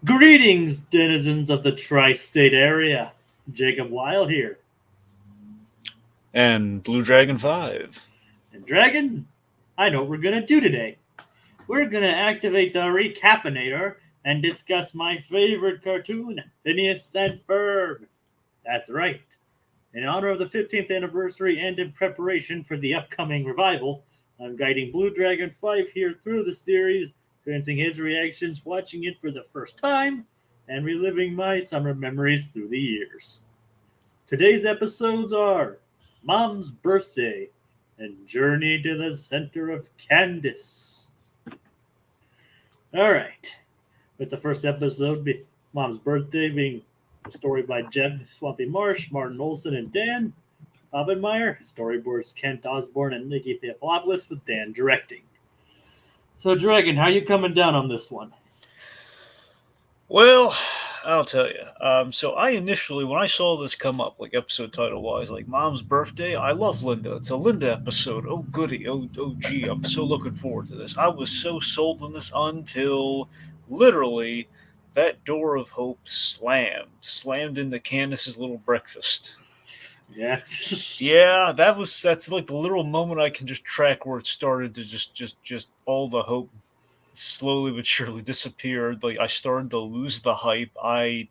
Greetings, denizens of the tri-state area. Jacob Weil here. And Blue Dragon 5. And Dragon, I know what we're going to do today. We're going to activate the Recap-inator and discuss my favorite cartoon, Phineas and Ferb. That's right. In honor of the 15th anniversary and in preparation for the upcoming revival, I'm guiding Blue Dragon 5 here through the series, experiencing his reactions, watching it for the first time, and reliving my summer memories through the years. Today's episodes are Mom's Birthday and Journey to the Center of Candace. All right. With the first episode, Mom's Birthday, being a story by Jeb Swampy Marsh, Martin Olson, and Dan Obenmeyer. Storyboards Kent Osborne and Nikki Theophilopoulos, with Dan directing. So, Dragon, how are you coming down on this one? Well, I'll tell you. So I initially, when I saw this come up, like episode title-wise, like Mom's Birthday, I love Linda. It's a Linda episode. Oh, goody. Oh, gee. I'm so looking forward to this. I was so sold on this until literally that door of hope slammed into Candace's little breakfast. Yeah. Yeah, that's like the literal moment I can just track where it started to just all the hope slowly but surely disappeared. Like I started to lose the hype. I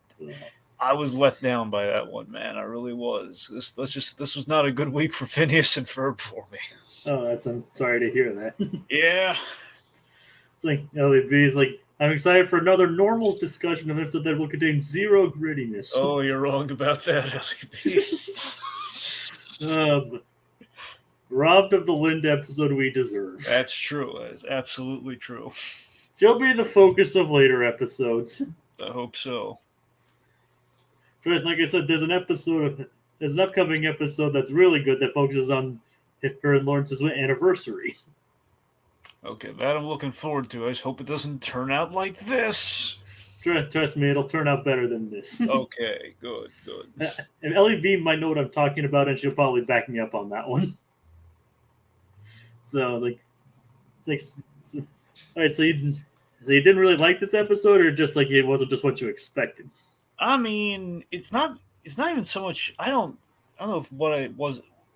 was let down by that one, man. I really was. This was not a good week for Phineas and Ferb for me. Oh, I'm sorry to hear that. Yeah. Like LEB's like, I'm excited for another normal discussion of an episode that will contain zero grittiness. Oh, you're wrong about that, LEB. Robbed of the Linda episode we deserve. That's true. That is absolutely true. She'll be the focus of later episodes. I hope so. But like I said, there's an upcoming episode that's really good that focuses on her and Lawrence's anniversary. Okay, that I'm looking forward to. I just hope it doesn't turn out like this. Trust me, it'll turn out better than this. Okay, good. And LEB might know what I'm talking about, and she'll probably back me up on that one. So, all right. So you didn't really like this episode, or just like it wasn't just what you expected? I mean, it's not even so much. I don't know if what I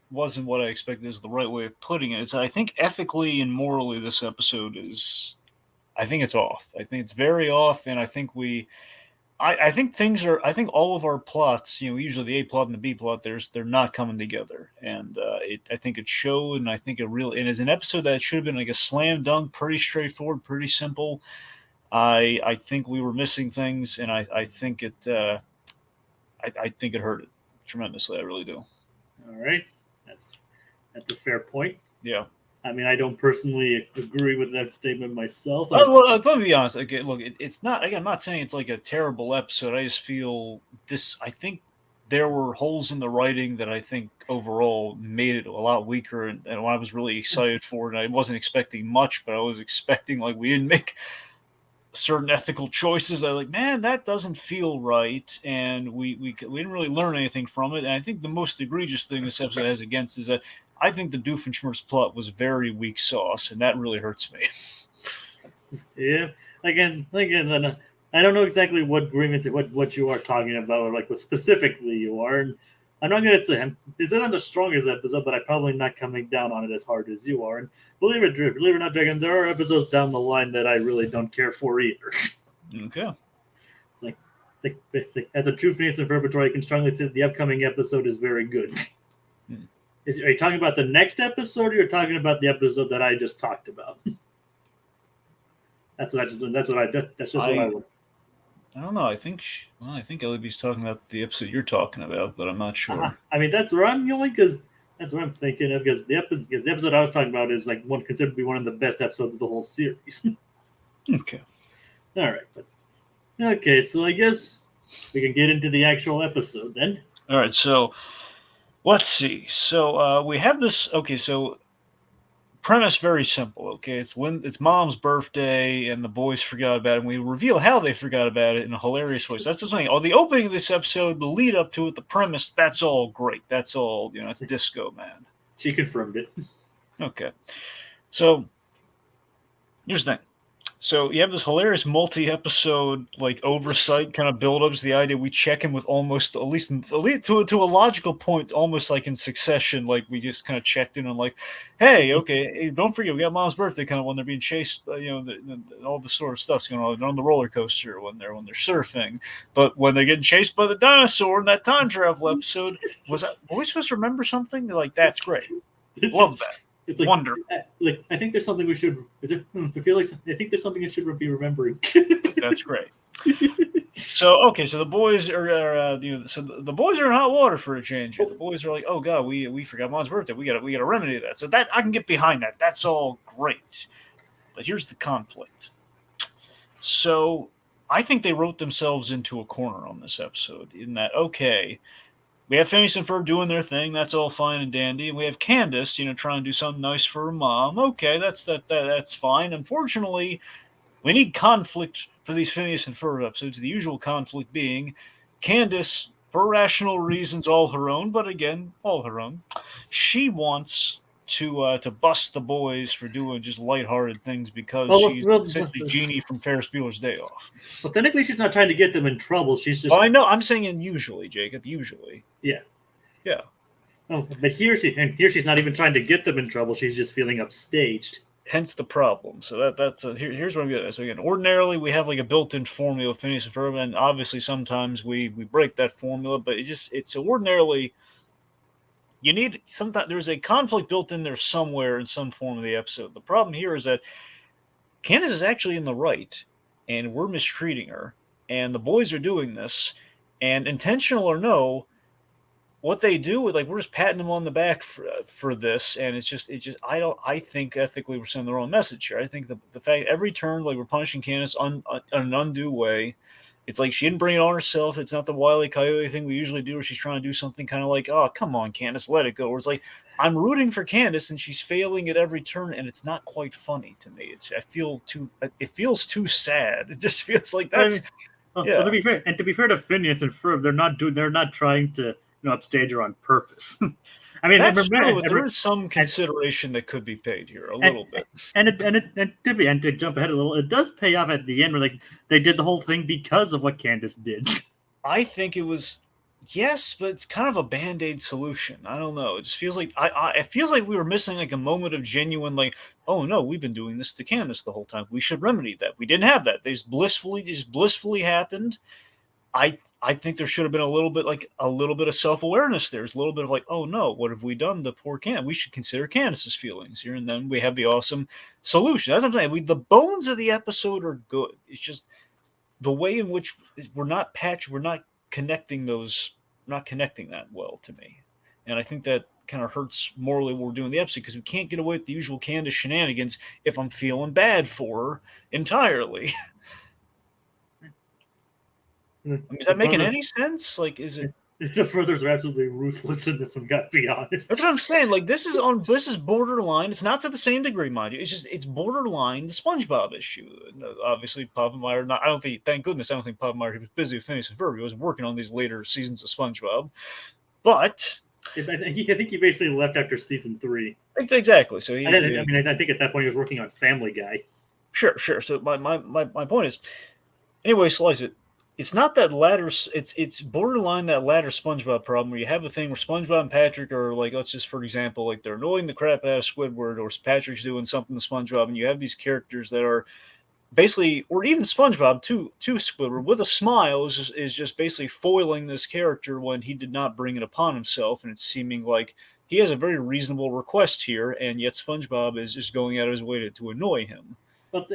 wasn't what I expected is the right way of putting it. It's I think ethically and morally this episode is. I think it's off. I think it's very off, and I think I think things are. I think all of our plots, usually the A plot and the B plot, they're not coming together, and I think it showed, and I think it really, and as an episode that should have been like a slam dunk, pretty straightforward, pretty simple. I think we were missing things, and I think it. I think it hurt it tremendously. I really do. All right, that's a fair point. Yeah. I mean, I don't personally agree with that statement myself. Well, let me be honest. Okay, look, it's not. Again, I'm not saying it's like a terrible episode. I just feel this. I think there were holes in the writing that I think overall made it a lot weaker. And I was really excited for it. And I wasn't expecting much, but I was expecting like we didn't make certain ethical choices. I was like, man, that doesn't feel right, and we didn't really learn anything from it. And I think the most egregious thing this episode has against is that. I think the Doofenshmirtz plot was very weak sauce, and that really hurts me. Yeah, again, I don't know exactly what grievance, what you are talking about, or like what specifically you are. And I'm not going to say this isn't the strongest episode, but I'm probably not coming down on it as hard as you are. And believe it or not, Dragon, there are episodes down the line that I really don't care for either. Okay. As a true Phineas and Ferb, I can strongly say that the upcoming episode is very good. Are you talking about the next episode, or you're talking about the episode that I just talked about? That's just what I want. I don't know. I think LB's talking about the episode you're talking about, but I'm not sure. I mean, that's where I'm going, because that's what I'm thinking of. Because the episode I was talking about is like considered to be one of the best episodes of the whole series. Okay. All right, so I guess we can get into the actual episode then. All right, so. Let's see. So we have this. Okay, so premise very simple. Okay, it's Mom's birthday, and the boys forgot about it. And we reveal how they forgot about it in a hilarious way. So that's the thing. Oh, the opening of this episode, the lead up to it, the premise. That's all great. That's all. It's disco, man. She confirmed it. Okay, so here's the thing. So you have this hilarious multi-episode like oversight kind of build-ups. The idea we check in with almost at least to a logical point, almost like in succession. Like we just kind of checked in on like, hey, okay, hey, don't forget we got Mom's birthday kind of when they're being chased. All the sort of stuff's going on. They're on the roller coaster when they're surfing, but when they're getting chased by the dinosaur in that time travel episode, was we supposed to remember something? Like that's great. Love that. It's like, wonderful. Like I think there's something we should. Is it? I feel like I think there's something I should be remembering. That's great. So okay, so the boys are so the boys are in hot water for a change. The boys are like, oh god, we forgot Mom's birthday. We gotta remedy that. So that I can get behind that. That's all great. But here's the conflict. So I think they wrote themselves into a corner on this episode. In that, okay, we have Phineas and Ferb doing their thing. That's all fine and dandy. And we have Candace, trying to do something nice for her mom. Okay, that's fine. Unfortunately, we need conflict for these Phineas and Ferb episodes. The usual conflict being Candace, for rational reasons, all her own, but again, all her own. She wants to bust the boys for doing just lighthearted things because she's essentially Jeannie from Ferris Bueller's Day Off. Well, technically, she's not trying to get them in trouble. She's just. Well, I know. I'm saying usually, Jacob. Usually. Yeah. Yeah. Oh, but here she's not even trying to get them in trouble. She's just feeling upstaged. Hence the problem. So here's what I'm getting at. So again, ordinarily we have like a built-in formula of Phineas and Ferb, and obviously sometimes we break that formula, but it's ordinarily you need sometimes there's a conflict built in there somewhere in some form of the episode. The problem here is that Candace is actually in the right, and we're mistreating her, and the boys are doing this, and intentional or no, what they do with we're just patting them on the back for this, and it's just I think ethically we're sending the wrong message here. I think the fact every turn we're punishing Candace in an undue way. It's like she didn't bring it on herself. It's not the Wile E. Coyote thing we usually do where she's trying to do something kind of like, oh, come on, Candace, let it go. Or it's like, I'm rooting for Candace and she's failing at every turn, and it's not quite funny to me. It feels too sad. It just feels like that's Well, to be fair to Phineas and Ferb, they're not trying to upstage her on purpose. I mean, that's true, but there is some consideration that could be paid here a little bit. And to jump ahead a little, it does pay off at the end where they did the whole thing because of what Candace did. I think it was yes, but it's kind of a band-aid solution. I don't know. It just feels like it feels like we were missing like a moment of genuine oh no, we've been doing this to Candace the whole time. We should remedy that. We didn't have that. They just blissfully happened. I think there should have been a little bit of self-awareness there. There's a little bit of oh no, what have we done to poor Candace? We should consider Candace's feelings here, and then we have the awesome solution. That's what I'm saying. The bones of the episode are good. It's just the way in which we're not connecting that well to me, and I think that kind of hurts morally what we're doing the episode because we can't get away with the usual Candace shenanigans if I'm feeling bad for her entirely. I mean, is that making any sense? Is it? The Furthers are absolutely ruthless in this one. Got to be honest. That's what I'm saying. This is borderline. It's not to the same degree, mind you. It's borderline the SpongeBob issue. Obviously, Povenmire. I don't think. Thank goodness, I don't think Povenmire. He was busy with Phineas and Ferb. He wasn't working on these later seasons of SpongeBob. But I think he basically left after season 3. Exactly. So I think at that point he was working on Family Guy. Sure. So my point is, anyway, slice it. It's not that latter. It's borderline that latter SpongeBob problem where you have a thing where SpongeBob and Patrick are let's just for example, they're annoying the crap out of Squidward, or Patrick's doing something to SpongeBob, and you have these characters that are basically, or even SpongeBob to Squidward with a smile is just basically foiling this character when he did not bring it upon himself, and it's seeming like he has a very reasonable request here, and yet SpongeBob is just going out of his way to annoy him. But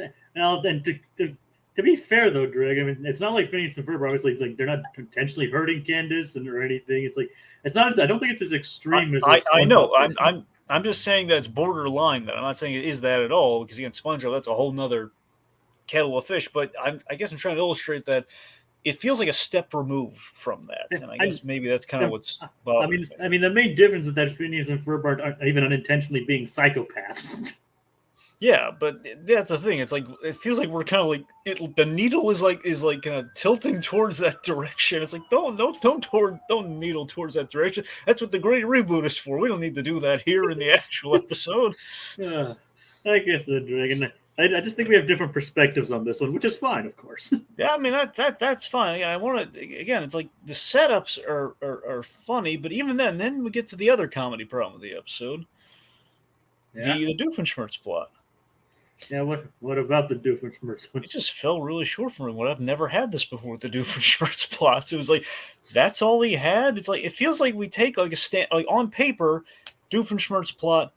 to be fair, though, Greg, I mean, it's not like Phineas and Ferb are obviously they're not intentionally hurting Candace or anything. It's not. I don't think it's as extreme as. I know. I'm just saying that it's borderline. That I'm not saying it is that at all, because again, SpongeBob, that's a whole nother kettle of fish. But I guess I'm trying to illustrate that it feels like a step removed from that, and I guess maybe that's kind of what's. I mean, the main difference is that Phineas and Ferb aren't even unintentionally being psychopaths. Yeah, but that's the thing. It's it feels like we're kind of the needle is kind of tilting towards that direction. It's don't needle towards that direction. That's what the great reboot is for. We don't need to do that here in the actual episode. I guess the dragon. I just think we have different perspectives on this one, which is fine, of course. Yeah, I mean that's fine. Again, I want to again. It's like the setups are funny, but even then we get to the other comedy problem of the episode, Yeah. the Doofenshmirtz plot. Yeah. What about the Doofenshmirtz one? It just fell really short for me. What I've never had this before with the Doofenshmirtz plots. It was like that's all he had. It's like it feels like we take like like on paper, Doofenshmirtz plot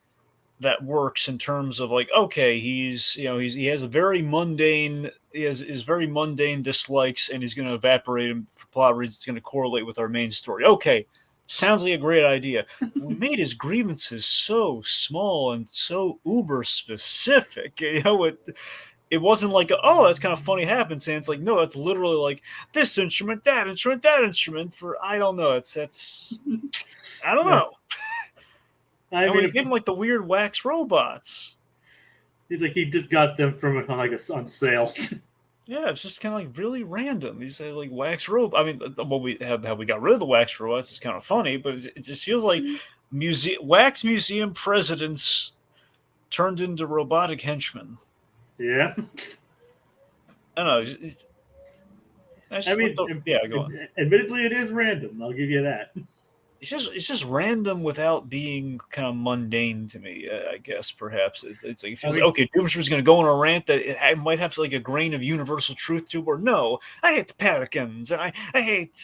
that works in terms of like okay he has a very mundane he has very mundane dislikes and he's going to evaporate him for plot reasons. It's going to correlate with our main story. Okay, sounds like a great idea. We made his grievances so small and so uber specific. It wasn't like oh that's kind of funny happens, and it's like no, it's literally like this instrument, that instrument for I don't know. That's I don't know. I And we mean, give him like the weird wax robots. he's like he just got them from on sale. Yeah, it's just kind of like really random. You say like wax robot. I mean, how we got rid of the wax robots is kind of funny, but it just feels like wax museum presidents turned into robotic henchmen. Yeah. I don't know. I mean, go on. Admittedly, it is random. I'll give you that. It's just random without being kind of mundane to me. I guess perhaps it's like it feels like okay, Doofenshmirtz going to go on a rant that it might have like a grain of universal truth to, or no, I hate the pelicans and I hate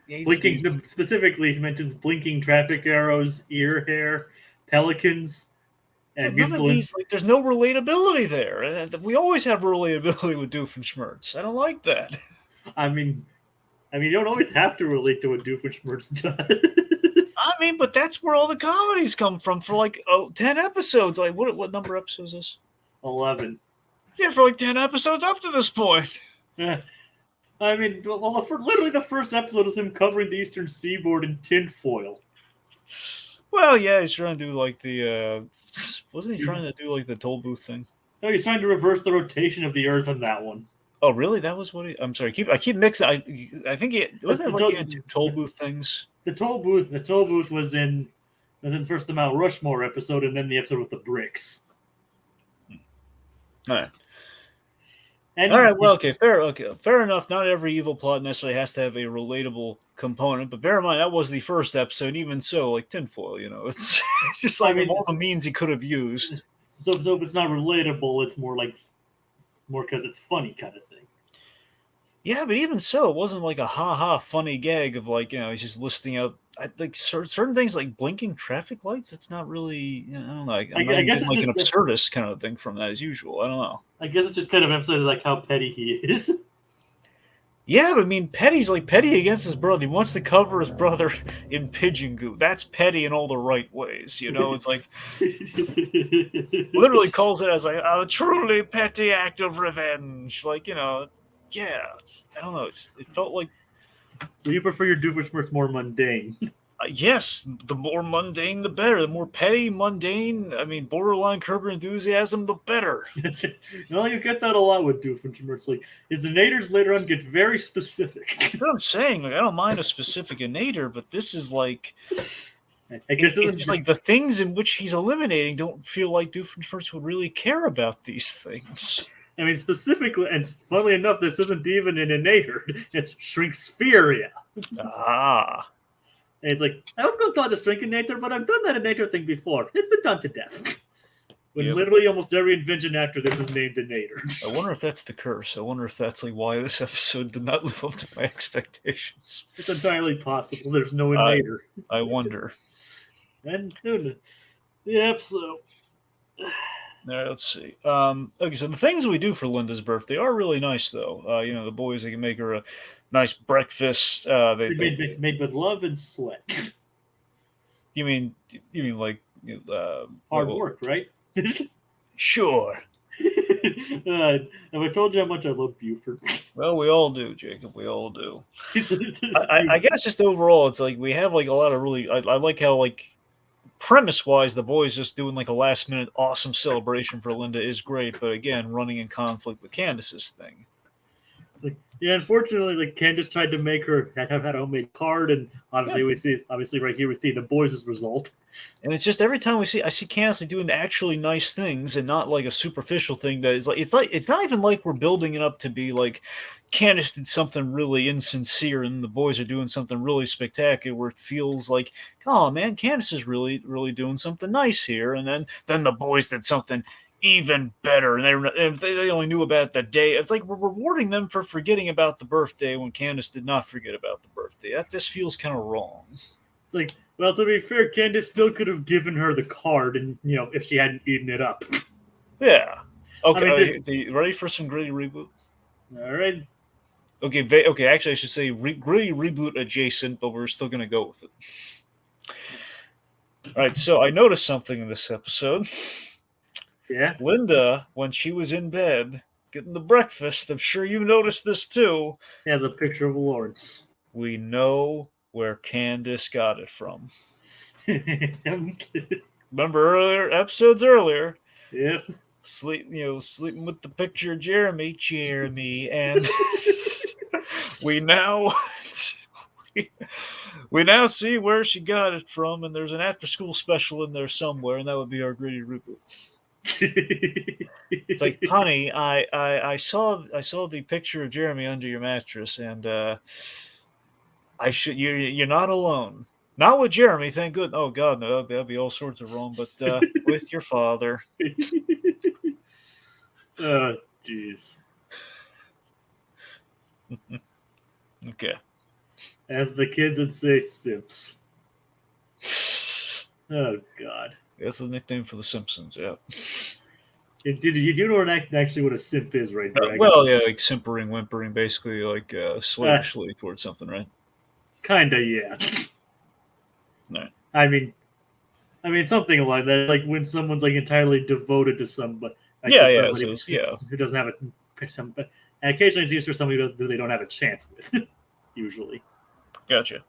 blinking. Specifically, he mentions blinking traffic arrows, ear hair, pelicans, and none of these. Like, there's no relatability there, and we always have relatability with Doofenshmirtz. I don't like that. I mean, you don't always have to relate to what Doofenshmirtz does. I mean, but that's where all the comedies come from for like 10 episodes. Like, what number of episodes is this? 11. Yeah, for like 10 episodes up to this point. Yeah. I mean, well, literally the first episode is him covering the Eastern Seaboard in tinfoil. Well, yeah, he's trying to do like the... wasn't he trying to do like the toll booth thing? No, he's trying to reverse the rotation of the Earth in that one. Oh, really? That was what he... I'm sorry. I keep mixing... I think he... Wasn't it like he had two toll booth things? The toll booth was in first the Mount Rushmore episode and then the episode with the bricks. All right. And all right, well, fair enough. Not every evil plot necessarily has to have a relatable component, but bear in mind that was the first episode. Even so, like tinfoil, it's just like all the means he could have used. So if it's not relatable, it's more because it's funny kind of thing. Yeah, but even so, it wasn't like a ha-ha funny gag of like, he's just listing out like certain things like blinking traffic lights. It's not really, I don't know. I guess it's like an absurdist kind of thing from that as usual. I don't know. I guess it just kind of emphasizes like how petty he is. Yeah, but I mean, petty's like petty against his brother. He wants to cover his brother in pigeon goo. That's petty in all the right ways, It's like literally calls it as like a truly petty act of revenge. Like, yeah, I don't know. It felt like. So you prefer your Doofenshmirtz more mundane? Yes, the more mundane, the better. The more petty, mundane. I mean, borderline Curb Your Enthusiasm, the better. You get that a lot with Doofenshmirtz. Like his innators later on get very specific. That's what I'm saying. Like I don't mind a specific innator, but this is like. I guess it's just like the things in which he's eliminating don't feel like Doofenshmirtz would really care about these things. I mean, specifically, and funnily enough, this isn't even an innator. It's Shrinkspheria. Ah. And it's like, I was going to call it a Shrinkinator, but I've done that innator thing before. It's been done to death. When literally almost every invention after this is named innator. I wonder if that's the curse. I wonder if that's like why this episode did not live up to my expectations. It's entirely possible. There's no innator. I wonder. And the episode. All right, let's see. Okay, so the things we do for Linda's birthday are really nice, though. The boys, they can make her a nice breakfast. They made with love and sweat. You mean like hard work, right? Sure. Have I told you how much I love Buford? Well, we all do, Jacob. We all do. I guess just overall, it's like we have like a lot of really. I like how like. Premise-wise, the boys just doing like a last-minute awesome celebration for Linda is great, but again, running in conflict with Candace's thing. Unfortunately, Candace tried to make her have had a homemade card, and obviously right here we see the boys' result. And it's just every time I see Candace doing actually nice things and not like a superficial thing that is like it's not even like we're building it up to be like Candace did something really insincere and the boys are doing something really spectacular where it feels like, oh man, Candace is really doing something nice here, and then the boys did something even better, and they only knew about the day. It's like we're rewarding them for forgetting about the birthday when Candace did not forget about the birthday. That just feels kind of wrong. It's like, well, to be fair, Candace still could have given her the card, and if she hadn't eaten it up. Yeah. Okay. I mean, ready for some gritty reboot? All right. Okay. Okay. Actually, I should say gritty reboot adjacent, but we're still gonna go with it. All right. So I noticed something in this episode. Yeah. Linda, when she was in bed getting the breakfast, I'm sure you noticed this too. Yeah, the picture of Lawrence. We know where Candace got it from. Remember episodes earlier? Yep. Sleeping with the picture of Jeremy, and we now see where she got it from, and there's an after-school special in there somewhere, and that would be our gritty reboot. It's like, honey, I saw the picture of Jeremy under your mattress, and you're not alone. Not with Jeremy, thank goodness. Oh God, no, that'd be all sorts of wrong. But with your father. Oh, jeez. Okay. As the kids would say, simps. Oh God. That's the nickname for the Simpsons. Yeah. Did you do know actually what a simp is, right? Well, yeah, like simpering, whimpering, basically like slavishly towards something, right? Kinda, yeah. No. I mean, something like that. Like when someone's like entirely devoted to somebody. Like who doesn't have and occasionally it's used for somebody who they don't have a chance with. Usually. Gotcha.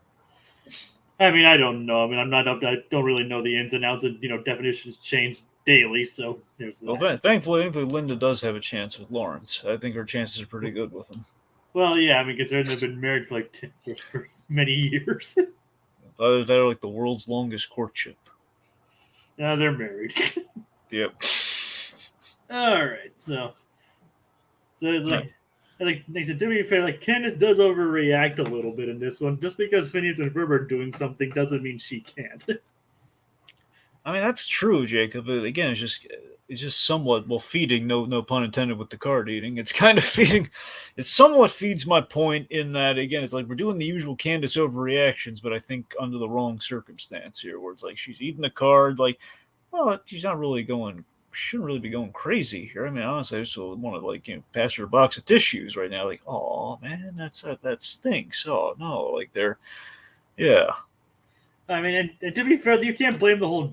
I mean, I don't know. I mean, I don't really know the ins and outs, and definitions change daily. So there's that. Well, thankfully, Linda does have a chance with Lawrence. I think her chances are pretty good with him. Well, yeah, I mean, considering they've been married for like for many years. They're like the world's longest courtship. Now they're married. Yep. All right, so it's like, to be fair, like Candace does overreact a little bit in this one. Just because Phineas and Ferb are doing something doesn't mean she can't. I mean, that's true, Jacob. But again, it's just somewhat feeding. No pun intended with the card eating. It's kind of feeding. It somewhat feeds my point in that again, it's like we're doing the usual Candace overreactions, but I think under the wrong circumstance here, where it's like she's eating the card, like, well, she's not really going. Shouldn't really be going crazy here. I mean, honestly, I just want to pass her a box of tissues right now. Like, oh man, that stinks. Oh no, like yeah. I mean, and to be fair, you can't blame the whole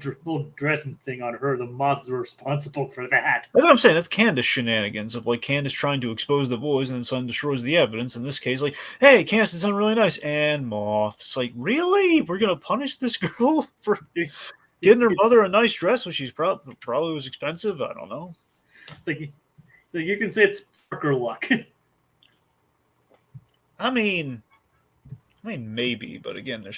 dressing thing on her. The moths were responsible for that. That's what I'm saying. That's Candace shenanigans of like Candace trying to expose the boys, and then Son destroys the evidence. In this case, like, hey, Candace did something really nice, and moths. Like, really? We're gonna punish this girl for getting her mother a nice dress when she's probably was expensive? I don't know. Like you can say it's Parker luck. I mean, maybe, but again, I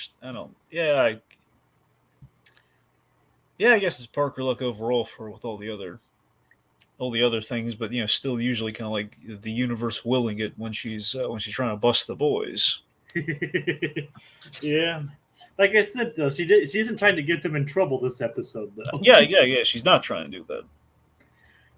guess it's Parker luck overall with all the other things, but still usually kind of like the universe willing it when she's trying to bust the boys. Yeah. Like I said, though, she isn't trying to get them in trouble this episode, though. Yeah. She's not trying to do that.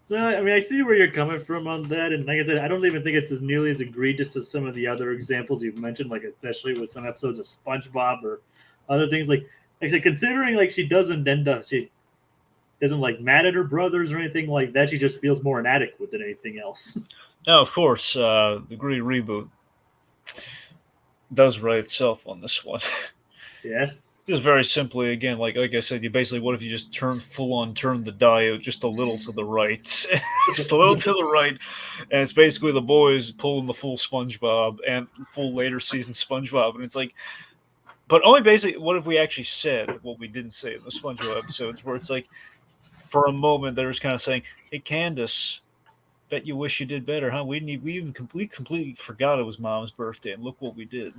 So, I mean, I see where you're coming from on that, and like I said, I don't even think it's as nearly as egregious as some of the other examples you've mentioned, like especially with some episodes of SpongeBob or other things. Like I said, considering like she doesn't like mad at her brothers or anything like that, she just feels more inadequate than anything else. Now, of course, the Gritty reboot does write itself on this one. Yeah. Just very simply, again, like I said, what if you just turn the diode just a little to the right, just a little to the right, and it's basically the boys pulling the full SpongeBob and full later season SpongeBob, and it's like, but only basically, what if we actually said what we didn't say in the SpongeBob episodes, where it's like, for a moment, they were kind of saying, "Hey, Candace, bet you wish you did better, huh? We completely forgot it was Mom's birthday, and look what we did."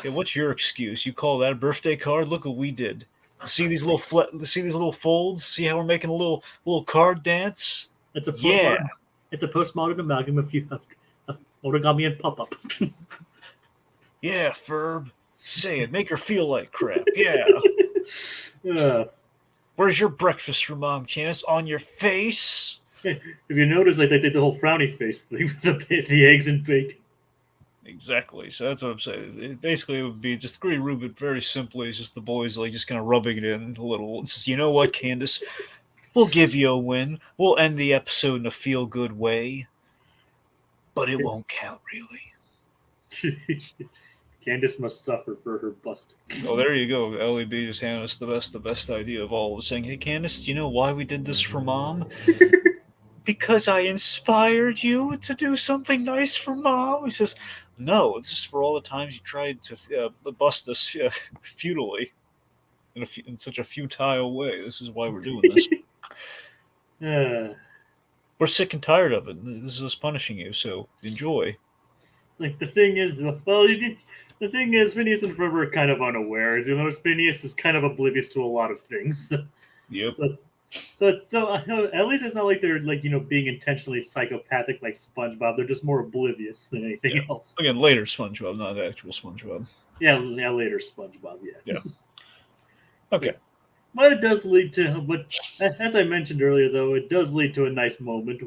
Yeah, what's your excuse? You call that a birthday card? Look what we did. See these little folds? See how we're making a little card dance? It's a Yeah. postmodern. It's a postmodern amalgam of origami and pop-up. Yeah, Ferb. Say it. Make her feel like crap. Yeah. uh, Where's your breakfast for Mom, Candace? On your face? if you notice, like they did the whole frowny face thing with the eggs and bacon. Exactly. So that's what I'm saying. It would be just Green Rubin very simply. It's just the boys like just kind of rubbing it in a little. It's just, you know what, Candace? We'll give you a win. We'll end the episode in a feel-good way. But it won't count, really. Candace must suffer for her bust. Oh, there you go. LEB just handed us the best idea of all. Saying, hey, Candace, do you know why we did this for Mom? Because I inspired you to do something nice for Mom. He says, no, this is for all the times you tried to bust us futilely in such a futile way. This is why we're doing this. We're sick and tired of it. This is us punishing you, so enjoy. Like the thing is, the thing is, Phineas and Ferb are kind of unaware. You know, Phineas is kind of oblivious to a lot of things. Yep. So at least it's not like they're like being intentionally psychopathic like SpongeBob. They're just more oblivious than anything else. Again, later SpongeBob, not actual SpongeBob. Yeah, later SpongeBob. Yeah. Okay. But it does lead to, but as I mentioned earlier, though, it does lead to a nice moment,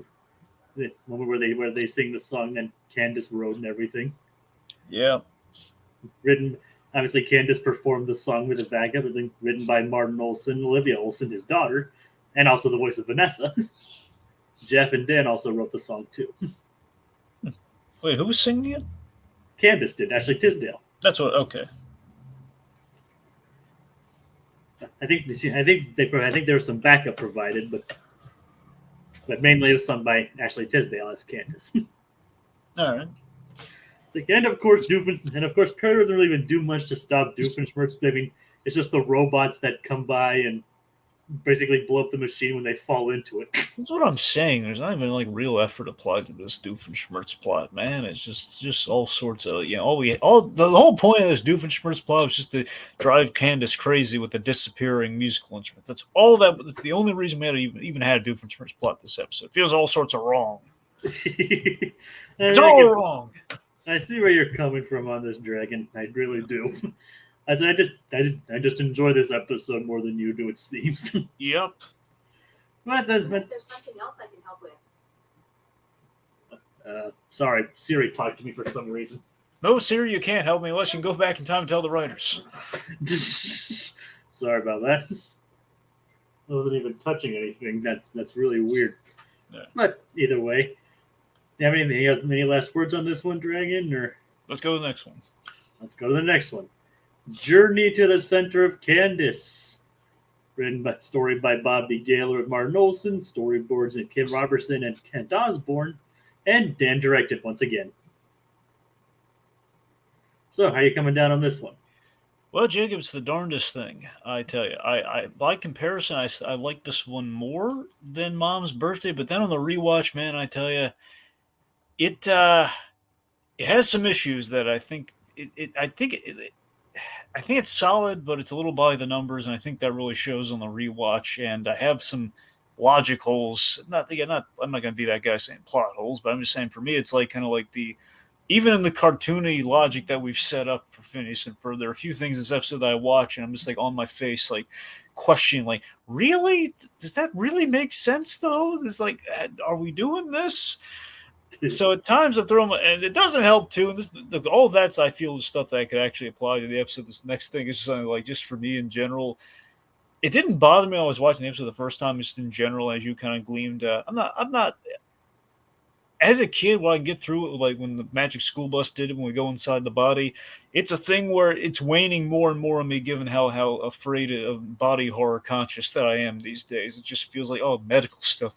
the moment where they sing the song that Candace wrote and everything. Yeah. Obviously, Candace performed the song with a backup, written by Martin Olson, Olivia Olson, his daughter, and also the voice of Vanessa. Jeff and Dan also wrote the song too. Wait, who was singing it? Candace did, Ashley Tisdale. That's what. Okay. I think there was some backup provided, but mainly it was sung by Ashley Tisdale as Candace. All right. And of course, Perry doesn't really even do much to stop Doofenshmirtz. I mean, it's just the robots that come by and basically blow up the machine when they fall into it. That's what I'm saying. There's not even like real effort applied to this Doofenshmirtz plot, man. It's just all sorts of the whole point of this Doofenshmirtz plot was just to drive Candace crazy with the disappearing musical instrument. That's all that. That's the only reason we had even had a Doofenshmirtz plot this episode. It feels all sorts of wrong. It's all wrong. I see where you're coming from on this, Dragon. I really do. I just enjoy this episode more than you do, it seems. Yep. But there's something else I can help with. Sorry, Siri talked to me for some reason. No, Siri, you can't help me unless you can go back in time and tell the writers. Sorry about that. I wasn't even touching anything. That's really weird. Yeah. But either way, do you have any last words on this one, Dragon? Or let's go to the next one. Let's go to the next one. Journey to the Center of Candace. Story by Bobby Gaylor with Martin Olson. Storyboards and Kim Robertson and Kent Osborne. And Dan directed once again. So, how are you coming down on this one? Well, Jacob, it's the darndest thing, I tell you. I by comparison, I like this one more than Mom's Birthday, but then on the rewatch, man, I tell you, it has some issues that I think I think it's solid, but it's a little by the numbers, and I think that really shows on the rewatch. And I have some logic holes. I'm not going to be that guy saying plot holes, but I'm just saying for me, it's like kind of like even in the cartoony logic that we've set up for Phineas and Ferb, there are a few things in this episode that I watch, and I'm just like on my face, like questioning, like, really? Does that really make sense, though? It's like, are we doing this? So at times I'm throwing and it doesn't help too. And all of that's, I feel, is stuff that I could actually apply to the episode. This next thing is something like just for me in general. It didn't bother me when I was watching the episode the first time, just in general, as you kind of gleamed. I'm not. As a kid, when I get through it, like when the Magic School Bus did it, when we go inside the body, it's a thing where it's waning more and more on me, given how afraid of body horror conscious that I am these days. It just feels like, oh, medical stuff.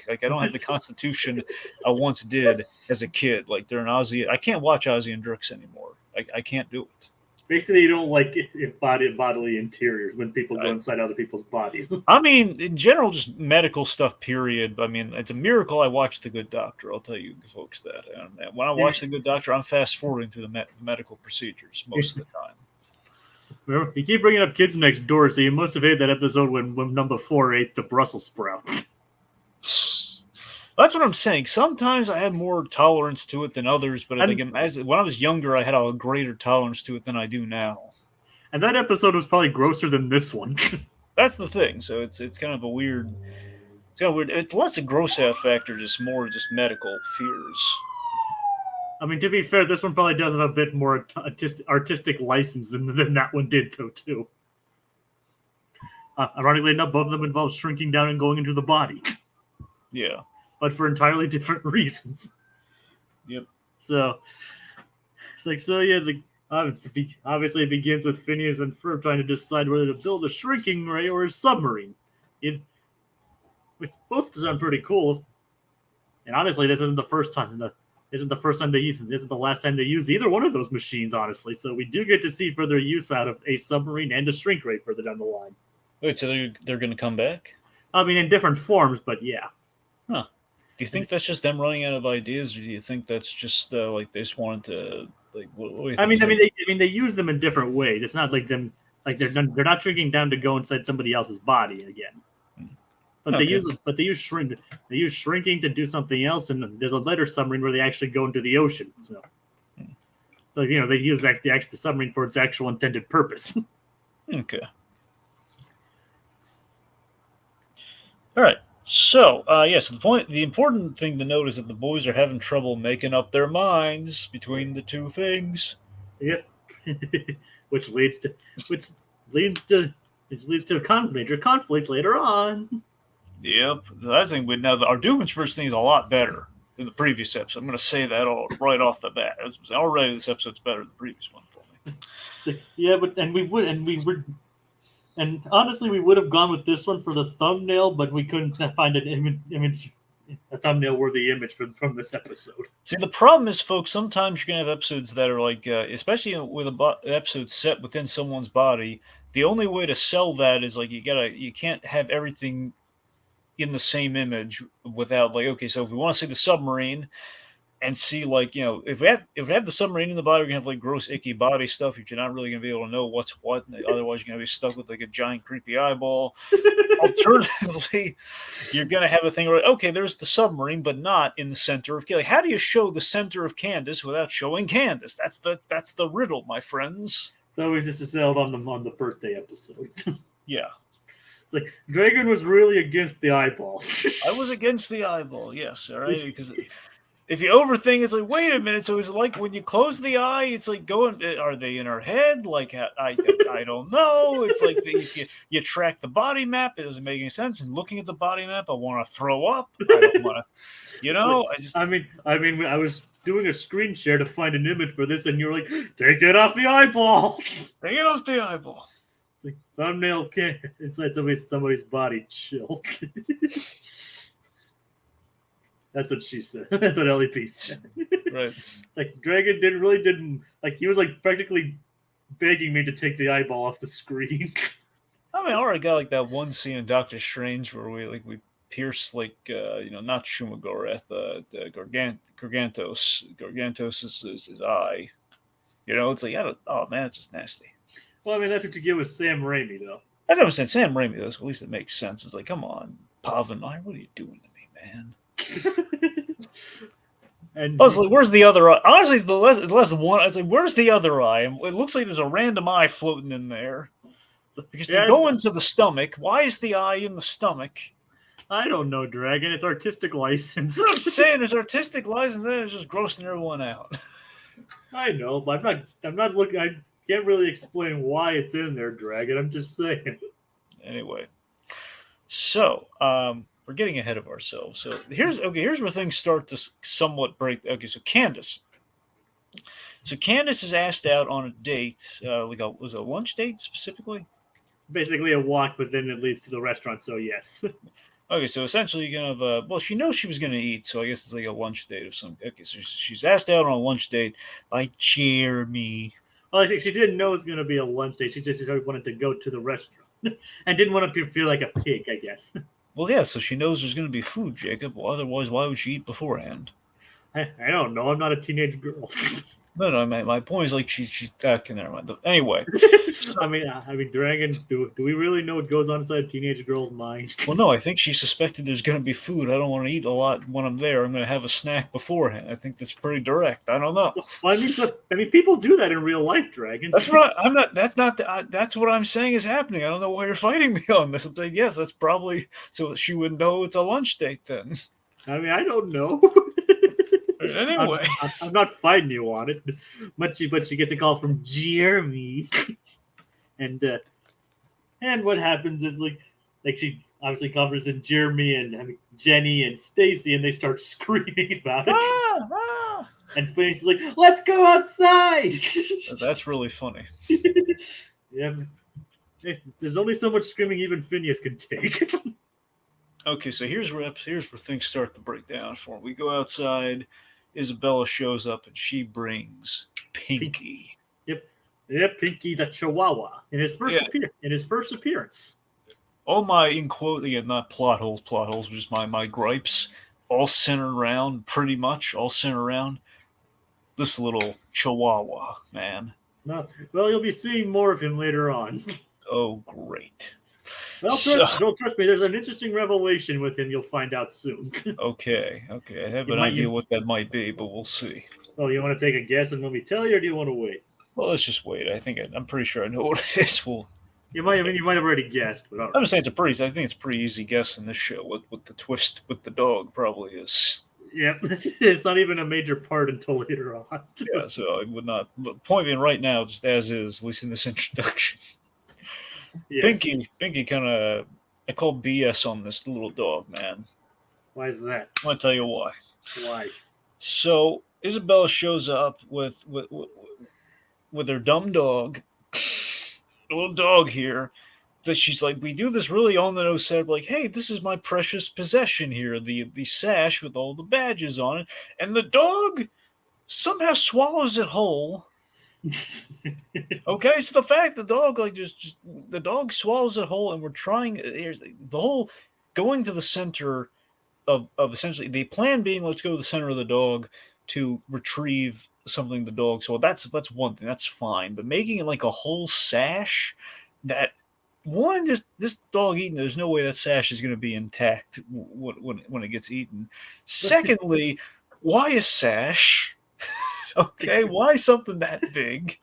Like I don't have the constitution I once did as a kid. Like during Ozzy, I can't watch Ozzy and Drix anymore. I can't do it. Basically, you don't like bodily interiors when people go inside other people's bodies. I mean, in general, just medical stuff, period. I mean, it's a miracle I watched The Good Doctor. I'll tell you folks that. And when I watch The Good Doctor, I'm fast-forwarding through the medical procedures most of the time. Remember, you keep bringing up Kids Next Door, so you must have hated that episode when number 4 ate the Brussels sprout. That's what I'm saying. Sometimes I had more tolerance to it than others, but I think when I was younger, I had a greater tolerance to it than I do now. And that episode was probably grosser than this one. That's the thing. So it's kind of a weird. It's kind of weird. It's less a gross out factor, just more just medical fears. I mean, to be fair, this one probably does have a bit more artistic license than that one did, though, too. Ironically enough, both of them involve shrinking down and going into the body. Yeah. But for entirely different reasons. Yep. So, it's like, obviously it begins with Phineas and Ferb trying to decide whether to build a shrinking ray or a submarine. Which both sound pretty cool. And honestly, this isn't the first time. This isn't the last time they use either one of those machines, honestly. So we do get to see further use out of a submarine and a shrink ray further down the line. Wait, so they're going to come back? I mean, in different forms, but yeah. Huh. Do you think that's just them running out of ideas, or do you think that's just like they just wanted to like? What do you think they use them in different ways. It's not like them they're not shrinking down to go inside somebody else's body again. But they use shrinking to do something else, and there's a later submarine where they actually go into the ocean. So they use the submarine for its actual intended purpose. Okay. All right. So, yes, the important thing to note is that the boys are having trouble making up their minds between the two things. Yep. which leads to a major conflict later on. Yep. I think our Doofenshmirtz thing is a lot better than the previous episode. I'm going to say that right off the bat. Already this episode's better than the previous one for me. Yeah, and honestly, we would have gone with this one for the thumbnail, but we couldn't find a thumbnail-worthy image from this episode. See, the problem is, folks, sometimes you're going to have episodes that are like, especially with an episode set within someone's body, the only way to sell that is like you can't have everything in the same image without like, okay, so if we want to see the submarine and see like, if we have the submarine in the body, we're gonna have like gross, icky body stuff. You're not really gonna be able to know what's what. Otherwise, you're gonna be stuck with like a giant, creepy eyeball. Alternatively, you're gonna have a thing where okay, there's the submarine, but not in the center of. Like, how do you show the center of Candace without showing Candace? That's the riddle, my friends. So we just settled on the birthday episode. Yeah. Like Dragon was really against the eyeball. I was against the eyeball, yes, all right, because if you overthink, it's like, wait a minute. So it's like when you close the eye, it's like going. Are they in her head? Like I don't know. It's like you track the body map. It doesn't make any sense. And looking at the body map, I want to throw up. I don't want to. I was doing a screen share to find an image for this, and you're like, take it off the eyeball. Take it off the eyeball. It's like thumbnail can't inside somebody's body. Chill. That's what she said. That's what LEP said. Right. Like Dragon didn't like he was like practically begging me to take the eyeball off the screen. I mean, I already got like that one scene in Doctor Strange where we pierce like not Shumagorath, Gargantos is his eye. It's like oh man, it's just nasty. Well, I mean that's what you get with Sam Raimi though. That's what I'm saying. Sam Raimi though, so at least it makes sense. It's like, come on, Pavanai, what are you doing to me, man? And I was like, where's the other eye? Honestly, it's less than one. I was like, where's the other eye? And it looks like there's a random eye floating in there. Because they go into the stomach. Why is the eye in the stomach? I don't know, Dragon. It's artistic license. I'm saying there's artistic license, then it's just grossing everyone out. I know, but I'm not looking. I can't really explain why it's in there, Dragon. I'm just saying. Anyway, so we're getting ahead of ourselves. So here's where things start to somewhat break. Okay, so Candace. So Candace is asked out on a date, was it a lunch date specifically? Basically a walk, but then it leads to the restaurant. So yes. Okay, so essentially you're gonna have she knows she was gonna eat, so I guess it's like a lunch date of some. Okay, so she's asked out on a lunch date by Jeremy. Well, she didn't know it was going to be a lunch date. She just wanted to go to the restaurant and didn't want to feel like a pig, I guess. Well, yeah, so she knows there's going to be food, Jacob. Well, otherwise, why would she eat beforehand? I don't know. I'm not a teenage girl. No, my point is like she's okay, never mind. Anyway, I mean, Dragon. Do we really know what goes on inside a teenage girl's mind? well, no, I think she suspected there's going to be food. I don't want to eat a lot when I'm there. I'm going to have a snack beforehand. I think that's pretty direct. I don't know. Well, I mean, people do that in real life, Dragon. That's right. I'm not. That's not. That's what I'm saying is happening. I don't know why you're fighting me on this. I'm saying yes. That's probably so she would know it's a lunch date then. I mean, I don't know. Anyway, I'm not fighting you on it, but she gets a call from Jeremy, and what happens is like she obviously covers in Jeremy and Jenny and Stacy, and they start screaming about it. And Phineas is like, "Let's go outside." That's really funny. Yeah, there's only so much screaming even Phineas can take. Okay, so here's where things start to break down for him. We go outside. Isabella shows up and she brings Pinky. Yep, Pinky the Chihuahua in his first appearance. All my in quote again, not plot holes, but just my gripes, all centered around this little Chihuahua man. No, well, you'll be seeing more of him later on. Oh, great. Well, trust me, there's an interesting revelation with him you'll find out soon. Okay. I have an idea what that might be, but we'll see. Oh, you want to take a guess and let me tell you, or do you want to wait? Well, let's just wait. I'm pretty sure I know what it is. You might have already guessed, but I'm saying I think it's a pretty easy guess in this show. What the twist with the dog probably is. Yep, it's not even a major part until later on. Yeah, so I would not. But point being, right now, just as is, at least in this introduction. Yes. Pinky kind of, I call BS on this little dog, man. Why is that? I want to tell you why. Why? So Isabella shows up with her dumb dog, a little dog here. That she's like, we do this really on the nose set, like, hey, this is my precious possession here, the sash with all the badges on it, and the dog somehow swallows it whole. Okay, so the fact the dog the dog swallows it whole, and we're trying. Here's the whole going to the center of essentially the plan being, let's go to the center of the dog to retrieve something the dog. So that's one thing, that's fine, but making it like a whole sash that. One, just this dog eating, there's no way that sash is going to be intact when it gets eaten. Secondly, why a sash? Okay, why something that big?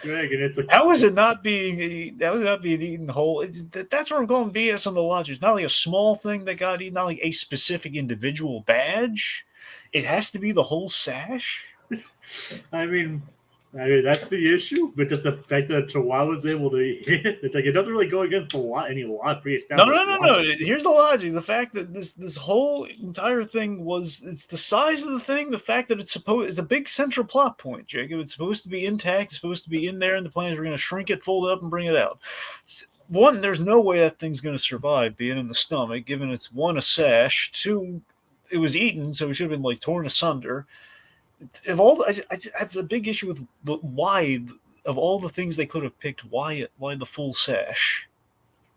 Dragon, How is it not being eaten whole? That's where I'm going BS on the logic. It's not like a small thing that got eaten, not like a specific individual badge. It has to be the whole sash. I mean, that's the issue, but just the fact that Chihuahua is able to hit it, it's like it doesn't really go against any pre-established. No. Here's the logic: the fact that this whole entire thing it's the size of the thing, the fact that it's a big central plot point, Jacob. It's supposed to be intact, it's supposed to be in there, and the plan is we're going to shrink it, fold it up, and bring it out. One, there's no way that thing's going to survive being in the stomach, given it's one, a sash, two, it was eaten, so it should have been like torn asunder. I have a big issue with why of all the things they could have picked, why the full sash?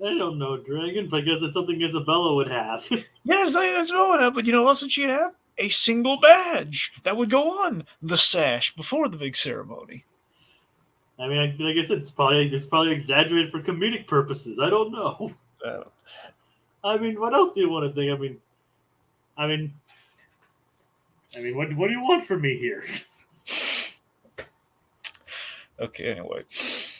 I don't know, Dragon, but I guess it's something Isabella would have. Yes, that's what would have, but you know what else she'd have? A single badge that would go on the sash before the big ceremony. I mean, like I said, it's probably exaggerated for comedic purposes. I don't know. I mean, what else do you want to think? I mean, what do you want from me here? Okay, anyway.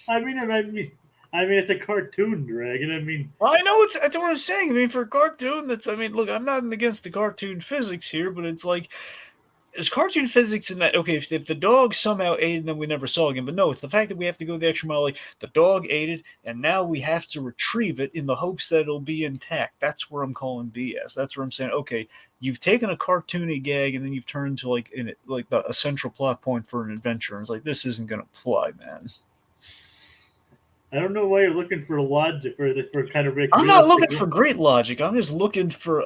I mean, it's a cartoon, Dragon. I mean, well, I know that's what I'm saying. I mean, for a cartoon, look, I'm not against the cartoon physics here, but it's like, there's cartoon physics in that, okay, if the dog somehow ate it, then we never saw again. But no, it's the fact that we have to go the extra mile. Like, the dog ate it, and now we have to retrieve it in the hopes that it'll be intact. That's where I'm calling BS. That's where I'm saying, okay, you've taken a cartoony gag, and then you've turned to a central plot point for an adventure. And it's like, this isn't going to fly, man. I don't know why you're looking for logic for kind of. I'm not looking for great logic. I'm just looking for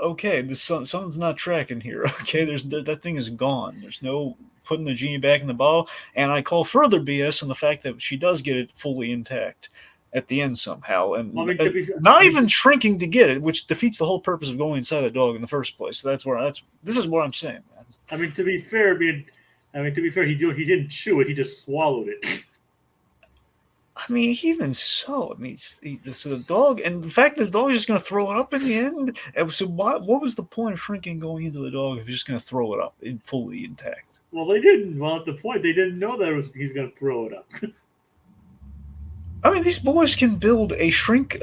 something's not tracking here. Okay, that thing is gone. There's no putting the genie back in the bottle. And I call further BS on the fact that she does get it fully intact at the end somehow, and Well, not even shrinking to get it, which defeats the whole purpose of going inside the dog in the first place. So this is what I'm saying, man. I mean, to be fair, he didn't chew it; he just swallowed it. I mean, even so, I mean, so the dog, and the fact that the dog is just going to throw it up in the end. So what was the point of shrinking going into the dog if you're just going to throw it up fully intact? Well, they didn't. Well, at the point, they didn't know that he's going to throw it up. I mean, these boys can build a shrink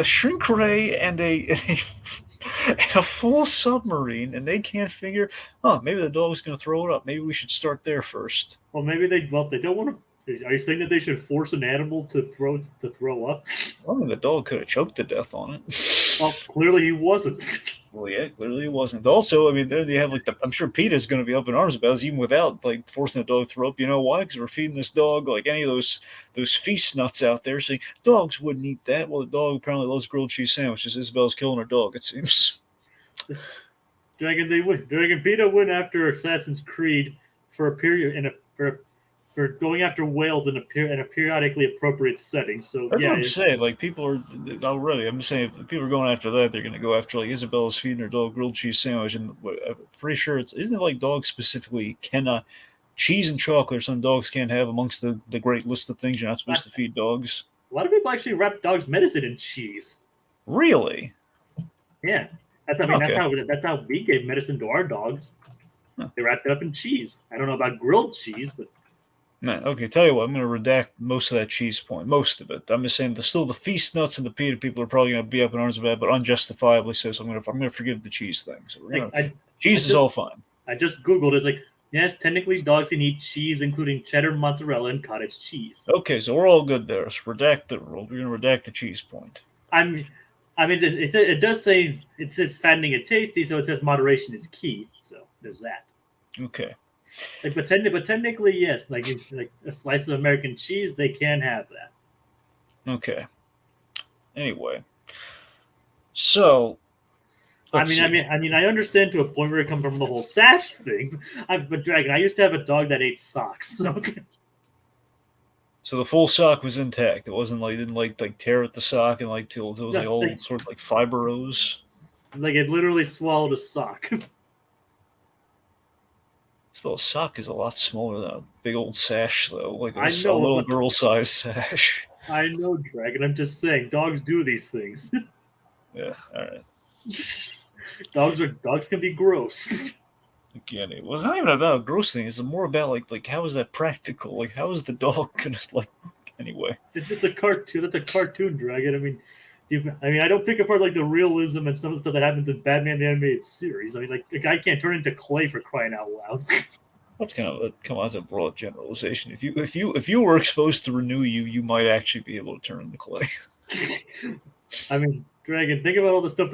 ray and a full submarine, and they can't figure, maybe the dog's going to throw it up. Maybe we should start there first. Well, maybe they don't want to. Are you saying that they should force an animal to throw up? I mean, the dog could have choked to death on it. Well, clearly he wasn't. Well, yeah, clearly he wasn't. Also, I mean, there they have I'm sure PETA's going to be up in arms about this, even without forcing the dog to throw up. You know why? Because we're feeding this dog any of those feast nuts out there, saying dogs wouldn't eat that. Well, the dog apparently loves grilled cheese sandwiches. Isabel's killing her dog, it seems. Dragon PETA went after Assassin's Creed for a period for going after whales in a periodically appropriate setting. So that's what I'm saying. People are already. I'm saying if people are going after that, they're going to go after Isabel's feeding her dog grilled cheese sandwich, and I'm pretty sure isn't it dogs specifically cannot cheese and chocolate. Some dogs can't have amongst the great list of things you're not supposed to feed dogs. A lot of people actually wrap dogs' medicine in cheese. Really? Yeah, that's how we gave medicine to our dogs. Huh. They wrapped it up in cheese. I don't know about grilled cheese, but. No, okay, tell you what, I'm going to redact most of that cheese point. Most of it. I'm just saying still the feast nuts and the PETA people are probably going to be up in arms about it, but unjustifiably so. So I'm going to forgive the cheese thing. So cheese is all fine. I just Googled. It's yes, technically dogs can eat cheese, including cheddar, mozzarella, and cottage cheese. Okay, so we're all good there. So redact the rule. We're going to redact the cheese point. It does say it says fattening and tasty, so it says moderation is key. So there's that. Okay. But technically, yes. Like a slice of American cheese, they can have that. Okay. Anyway, so I understand to a point where it comes from the whole sash thing. But Dragon, I used to have a dog that ate socks. So the full sock was intact. It wasn't it didn't tear at the sock and till it was all sort of fibros. It literally swallowed a sock. Still, a sock is a lot smaller than a big old sash, though. A know, little girl-sized sash. I know, Dragon. I'm just saying, dogs do these things. Yeah, all right. Dogs can be gross. Again, it was not even about a gross thing. It's more about how is that practical? How is the dog gonna anyway? It's a cartoon. That's a cartoon, Dragon. I don't pick apart the realism and some of the stuff that happens in Batman the Animated Series. A guy can't turn into clay for crying out loud. That's that's a broad generalization. If you were exposed to Renew, you might actually be able to turn into clay. Dragon, think about all the stuff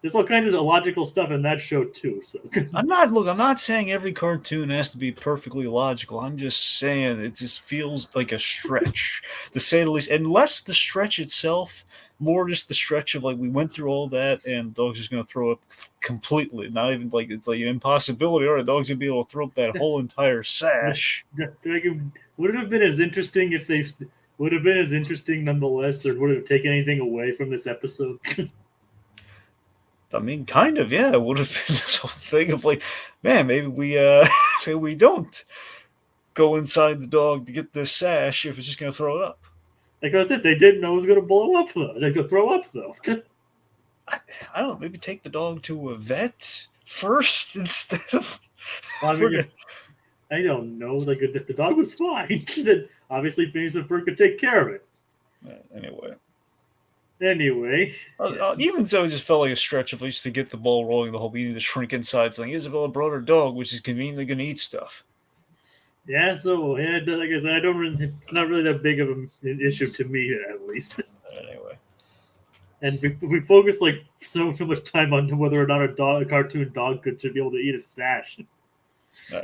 there's all kinds of illogical stuff in that show too. So I'm not saying every cartoon has to be perfectly logical. I'm just saying it just feels like a stretch, to say the least. And less the stretch itself, more just the stretch of we went through all that and the dog's just going to throw up completely. Not even it's an impossibility. Or the dog's going to be able to throw up that whole entire sash. Would it have been as interesting if they would have been as interesting nonetheless, or would it have taken anything away from this episode? Kind of, yeah. It would have been this whole thing of man, maybe we don't go inside the dog to get this sash if it's just going to throw it up. Like I said, they didn't know it was going to blow up, though. They could throw up, though. I don't know. Maybe take the dog to a vet first instead of. I don't know. The dog was fine. Obviously, Phineas and Ferb could take care of it. Anyway. Even so, it just felt like a stretch of least to get the ball rolling. The whole we need to shrink inside. So Isabella brought her dog, which is conveniently going to eat stuff. Yeah, so like I said, it's not really that big of an issue to me, at least. Anyway. And we focus so much time on whether or not a cartoon dog should be able to eat a sash. All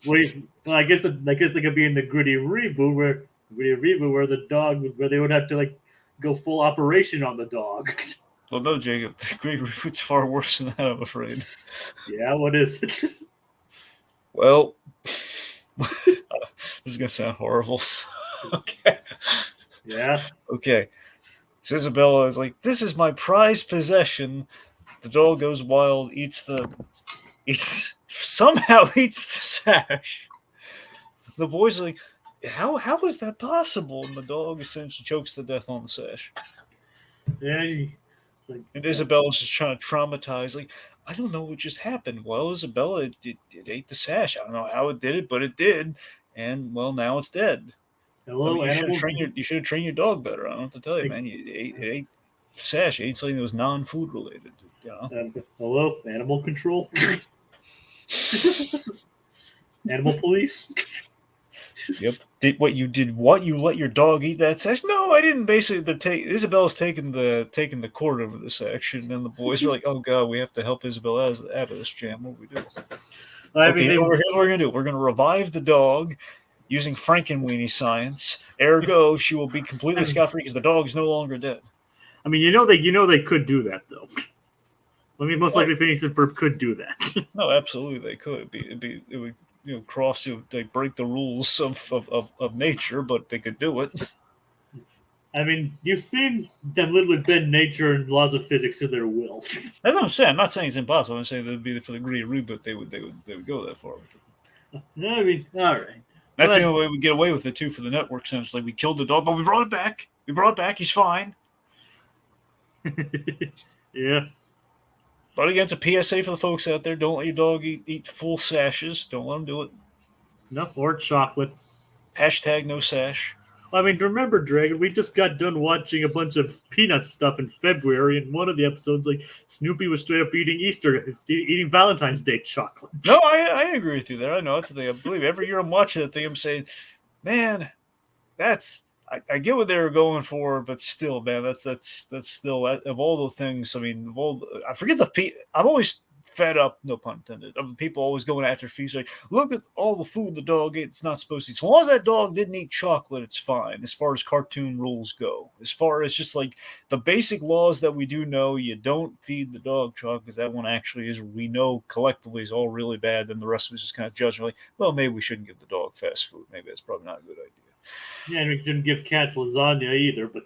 right. I guess they could be in the gritty reboot where the dog where they would have to go full operation on the dog. Well, no, Jacob. The gritty reboot's far worse than that, I'm afraid. Yeah, what is it? Well, this is gonna sound horrible. Okay. Yeah. Okay. So Isabella is like, "This is my prized possession." The dog goes wild, somehow eats the sash. The boy's like, how is that possible? And the dog essentially chokes to death on the sash. Yeah. And Isabella's just trying to traumatize, like, I don't know what just happened. Well, Isabella, it ate the sash. I don't know how it did it, but it did. And, well, now it's dead. I Hello, mean, you should animal. have trained your dog better. I don't know what to tell you, Like, man. It ate sash. It ate something that was non-food related, you know? hello, animal control. Animal police. Yep. You let your dog eat that sash? No, I didn't. Basically, Isabella's taking the cord over this action, and the boys are like, "Oh God, we have to help Isabella out of this jam. What do we do?" I Okay, mean, here's what we're gonna do. We're gonna revive the dog using Frankenweenie science. Ergo, she will be completely scot-free because the dog is no longer dead. I mean, they could do that though. I mean, most likely Phineas and Ferb could do that. No, absolutely they could. It would they break the rules of nature, but they could do it. I mean, you've seen them literally bend nature and laws of physics to their will. That's what I'm saying. I'm not saying it's impossible. I'm saying that'd be for the greedy reboot. They would go that far with it. I mean, all right. That's the only way we get away with it too for the network. Since like we killed the dog, but we brought it back. We brought it back. He's fine. Yeah. But again, it's a PSA for the folks out there: don't let your dog eat full sashes. Don't let him do it. No, or chocolate. Hashtag no sash. I mean, remember, Dragon, we just got done watching a bunch of Peanuts stuff in February, and one of the episodes, like, Snoopy was straight up eating Valentine's Day chocolate. No, I agree with you there. I know that's the thing. I believe every year I'm watching that thing, I'm saying, man, I get what they were going for, but still, man, that's still of all the things. I mean, I forget I'm always fed up, no pun intended, of the people always going after feast. Like, look at all the food the dog ate. It's not supposed to eat. So long as that dog didn't eat chocolate, it's fine. As far as cartoon rules go, as far as just like the basic laws that we do know, you don't feed the dog chocolate because that one actually is, we know collectively is all really bad. Then the rest of us just kind of judge, like, well, maybe we shouldn't give the dog fast food. Maybe that's probably not a good idea. Yeah, and we shouldn't give cats lasagna either, but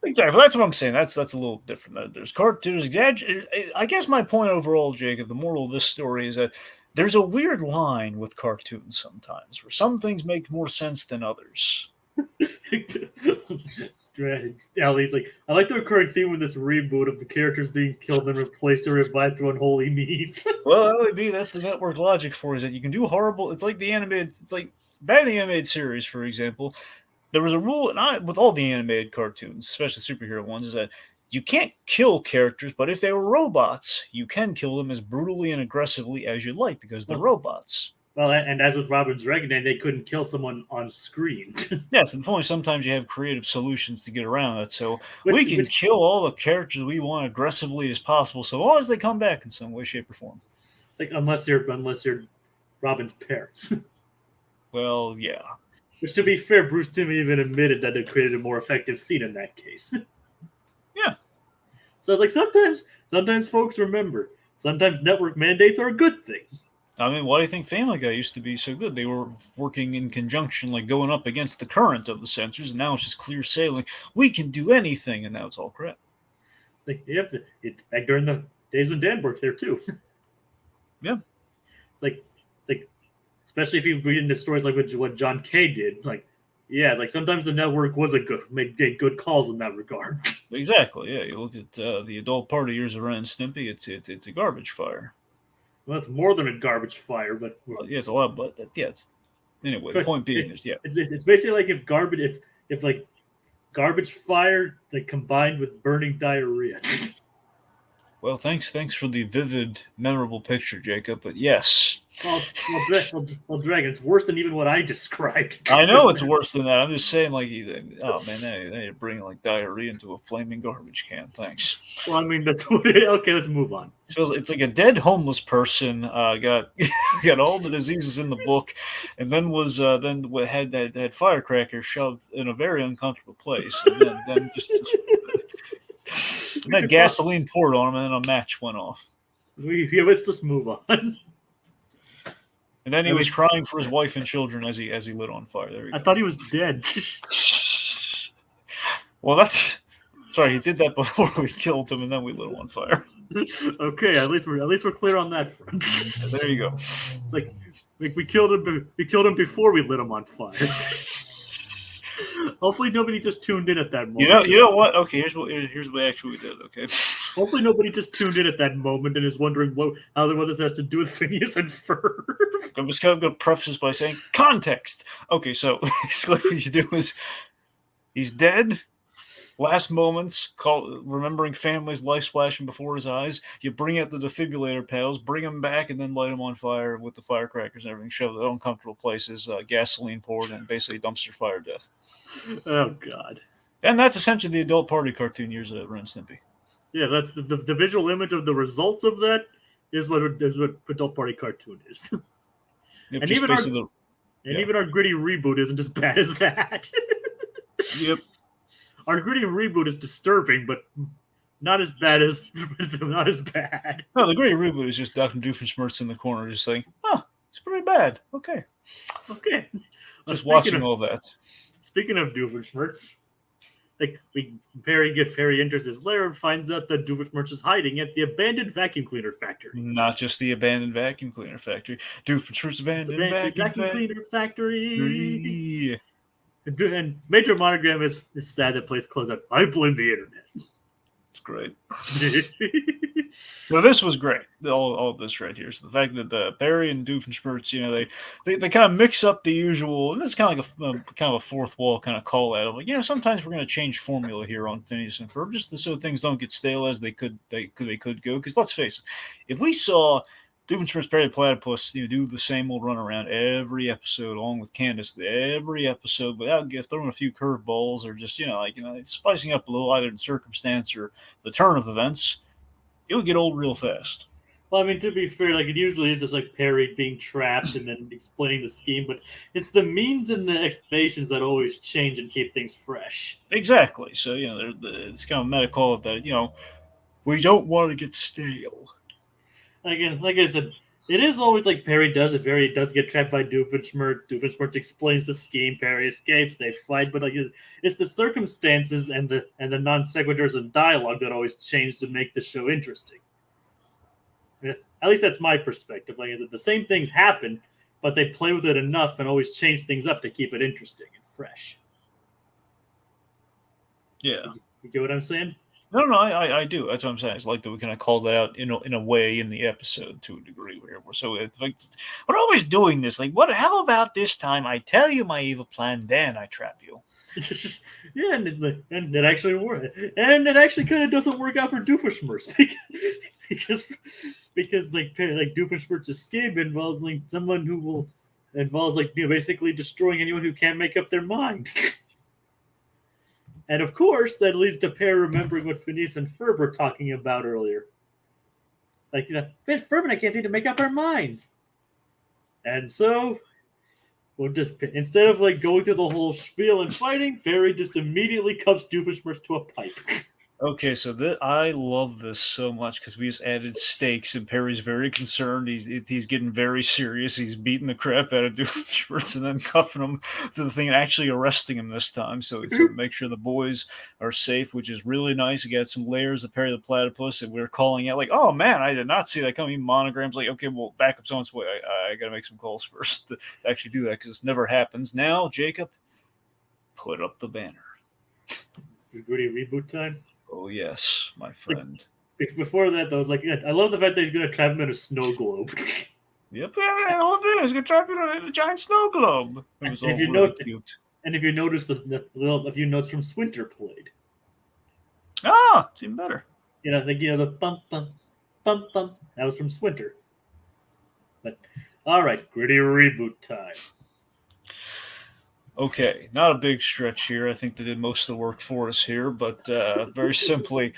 Exactly. That's what I'm saying. That's a little different. There's cartoons. I guess my point overall, Jacob, the moral of this story is that there's a weird line with cartoons sometimes, where some things make more sense than others. Ellie's like, I like the recurring theme with this reboot of the characters being killed and replaced or revived through unholy means. Well, LAB, that's the network logic for it, is that you can do horrible. It's like the animated. It's like back in the animated series, for example. There was a rule, with all the animated cartoons, especially superhero ones, is that you can't kill characters, but if they were robots, you can kill them as brutally and aggressively as you like because they're robots. Well, and as with Robin's Reckoning, they couldn't kill someone on screen. Yes, and only sometimes you have creative solutions to get around it. So we can kill all the characters we want aggressively as possible, so long as they come back in some way, shape, or form. Like unless you're Robin's parents. Well, yeah. Which, to be fair, Bruce Timm even admitted that they created a more effective scene in that case. Yeah. So I was like, sometimes folks remember, sometimes network mandates are a good thing. I mean, why do you think Family Guy used to be so good? They were working in conjunction, like going up against the current of the censors, and now it's just clear sailing. We can do anything, and now it's all crap. Like, yep, back during the days when Dan worked there too. Yeah. It's like, especially if you read into stories like what John Kay did. Like, yeah, it's like sometimes the network made good calls in that regard. Exactly. Yeah, you look at the adult party years of Ren and Stimpy. It's a garbage fire. Well, it's more than a garbage fire, but yeah, it's a lot. But yeah, it's anyway. The point being is, yeah, it's basically like if like garbage fire like combined with burning diarrhea. Well, thanks for the vivid, memorable picture, Jacob. But yes. Well, Dragon, it's worse than even what I described. I know it's worse than that. I'm just saying, like, oh man, they bring like diarrhea into a flaming garbage can. Thanks. Well, I mean, that's what. Okay, let's move on. So it's like a dead homeless person got all the diseases in the book, and then had firecrackers shoved in a very uncomfortable place, and then just and that gasoline poured on him, and then a match went off. Let's just move on. And then he I was mean- crying for his wife and children as he lit on fire. There we I go. thought he was dead. Well, that's sorry. He did that before we killed him, and then we lit him on fire. Okay, at least we're clear on that front. Yeah, there you go. It's like we killed him. We killed him before we lit him on fire. Hopefully, nobody just tuned in at that moment. You know what? Okay, here's what actually we did. Okay. Hopefully, nobody just tuned in at that moment and is wondering how this has to do with Phineas and Ferb. I'm just kind of going to preface this by saying context. Okay, so basically what you do is he's dead. Last moments, remembering family's life flashing before his eyes. You bring out the defibrillator pails, bring him back, and then light him on fire with the firecrackers and everything. Shove it in uncomfortable places, gasoline poured, and basically dumpster fire death. Oh God! And that's essentially the adult party cartoon years of Ren and Stimpy. Yeah, that's the visual image of the results of that is what adult party cartoon is. Yep, And just even our- basically And Yeah. even our gritty reboot isn't as bad as that. yep. Our gritty reboot is disturbing, but not as bad as not as bad. No, the great reboot is just Dr. Doofenshmirtz in the corner just saying, "Oh, it's pretty bad." Okay, Okay. just Speaking watching of- all that. Speaking of Doofenshmirtz, Perry enters his lair and finds out that Doofenshmirtz is hiding at the abandoned vacuum cleaner factory. Not just the abandoned vacuum cleaner factory. Doofenshmirtz abandoned vacuum cleaner factory. factory. And Major Monogram is sad that place closed up. I blame the internet. It's great. So this was great. All of this right here. So the fact that Barry and Doofenshmirtz, they kind of mix up the usual. And this is kind of like a fourth wall kind of call out of like, sometimes we're going to change formula here on Phineas and Ferb just so things don't get stale as they could go. Because let's face it, if we saw Doofenshmirtz, Barry the Platypus, do the same old run around every episode, along with Candace, every episode without throwing a few curveballs or just spicing up a little, either in circumstance or the turn of events, it would get old real fast. Well, I mean, to be fair, it usually is just Perry being trapped and then explaining the scheme, but it's the means and the explanations that always change and keep things fresh. Exactly. So it's kind of a meta call of that. We don't want to get stale. Again, like I said, it is always Perry does it. Perry does get trapped by Doofenshmirtz. Doofenshmirtz explains the scheme. Perry escapes. They fight, but it's the circumstances and the non sequiturs and dialogue that always change to make the show interesting. At least that's my perspective. Like I said, the same things happen, but they play with it enough and always change things up to keep it interesting and fresh. Yeah. You get what I'm saying? No, I do. That's what I'm saying. It's like that we kind of call that out in a way in the episode to a degree. We're always doing this. Like, how about this time I tell you my evil plan, then I trap you. Yeah, and it actually worked. And it actually kind of doesn't work out for Doofenshmirtz because Doofenshmirtz's escape involves someone who involves basically destroying anyone who can't make up their minds. And of course, that leads to Perry remembering what Phineas and Ferb were talking about earlier. Ferb and I can't seem to make up our minds. And so, we'll just, instead of going through the whole spiel and fighting, Perry just immediately cuffs Doofenshmirtz to a pipe. Okay, so I love this so much because we just added stakes, and Perry's very concerned. He's getting very serious. He's beating the crap out of Doofenshmirtz and then cuffing him to the thing and actually arresting him this time. So he's going to make sure the boys are safe, which is really nice. We got some layers of Perry the Platypus, and we're calling out oh man, I did not see that coming. Monograms okay, well, backup's on its way. I got to make some calls first to actually do that because this never happens. Now, Jacob, put up the banner. Gritty reboot time. Oh, yes, my friend. Before that, though, I was I love the fact that he's going to trap him in a snow globe. Yep, the whole thing is going to trap you in a giant snow globe. It was all really cute. And if you notice a few notes from Swinter played. Ah, it's even better. The bump, bump, bump, bump. That was from Swinter. But, all right, gritty reboot time. Okay, not a big stretch here. I think they did most of the work for us here, but very simply,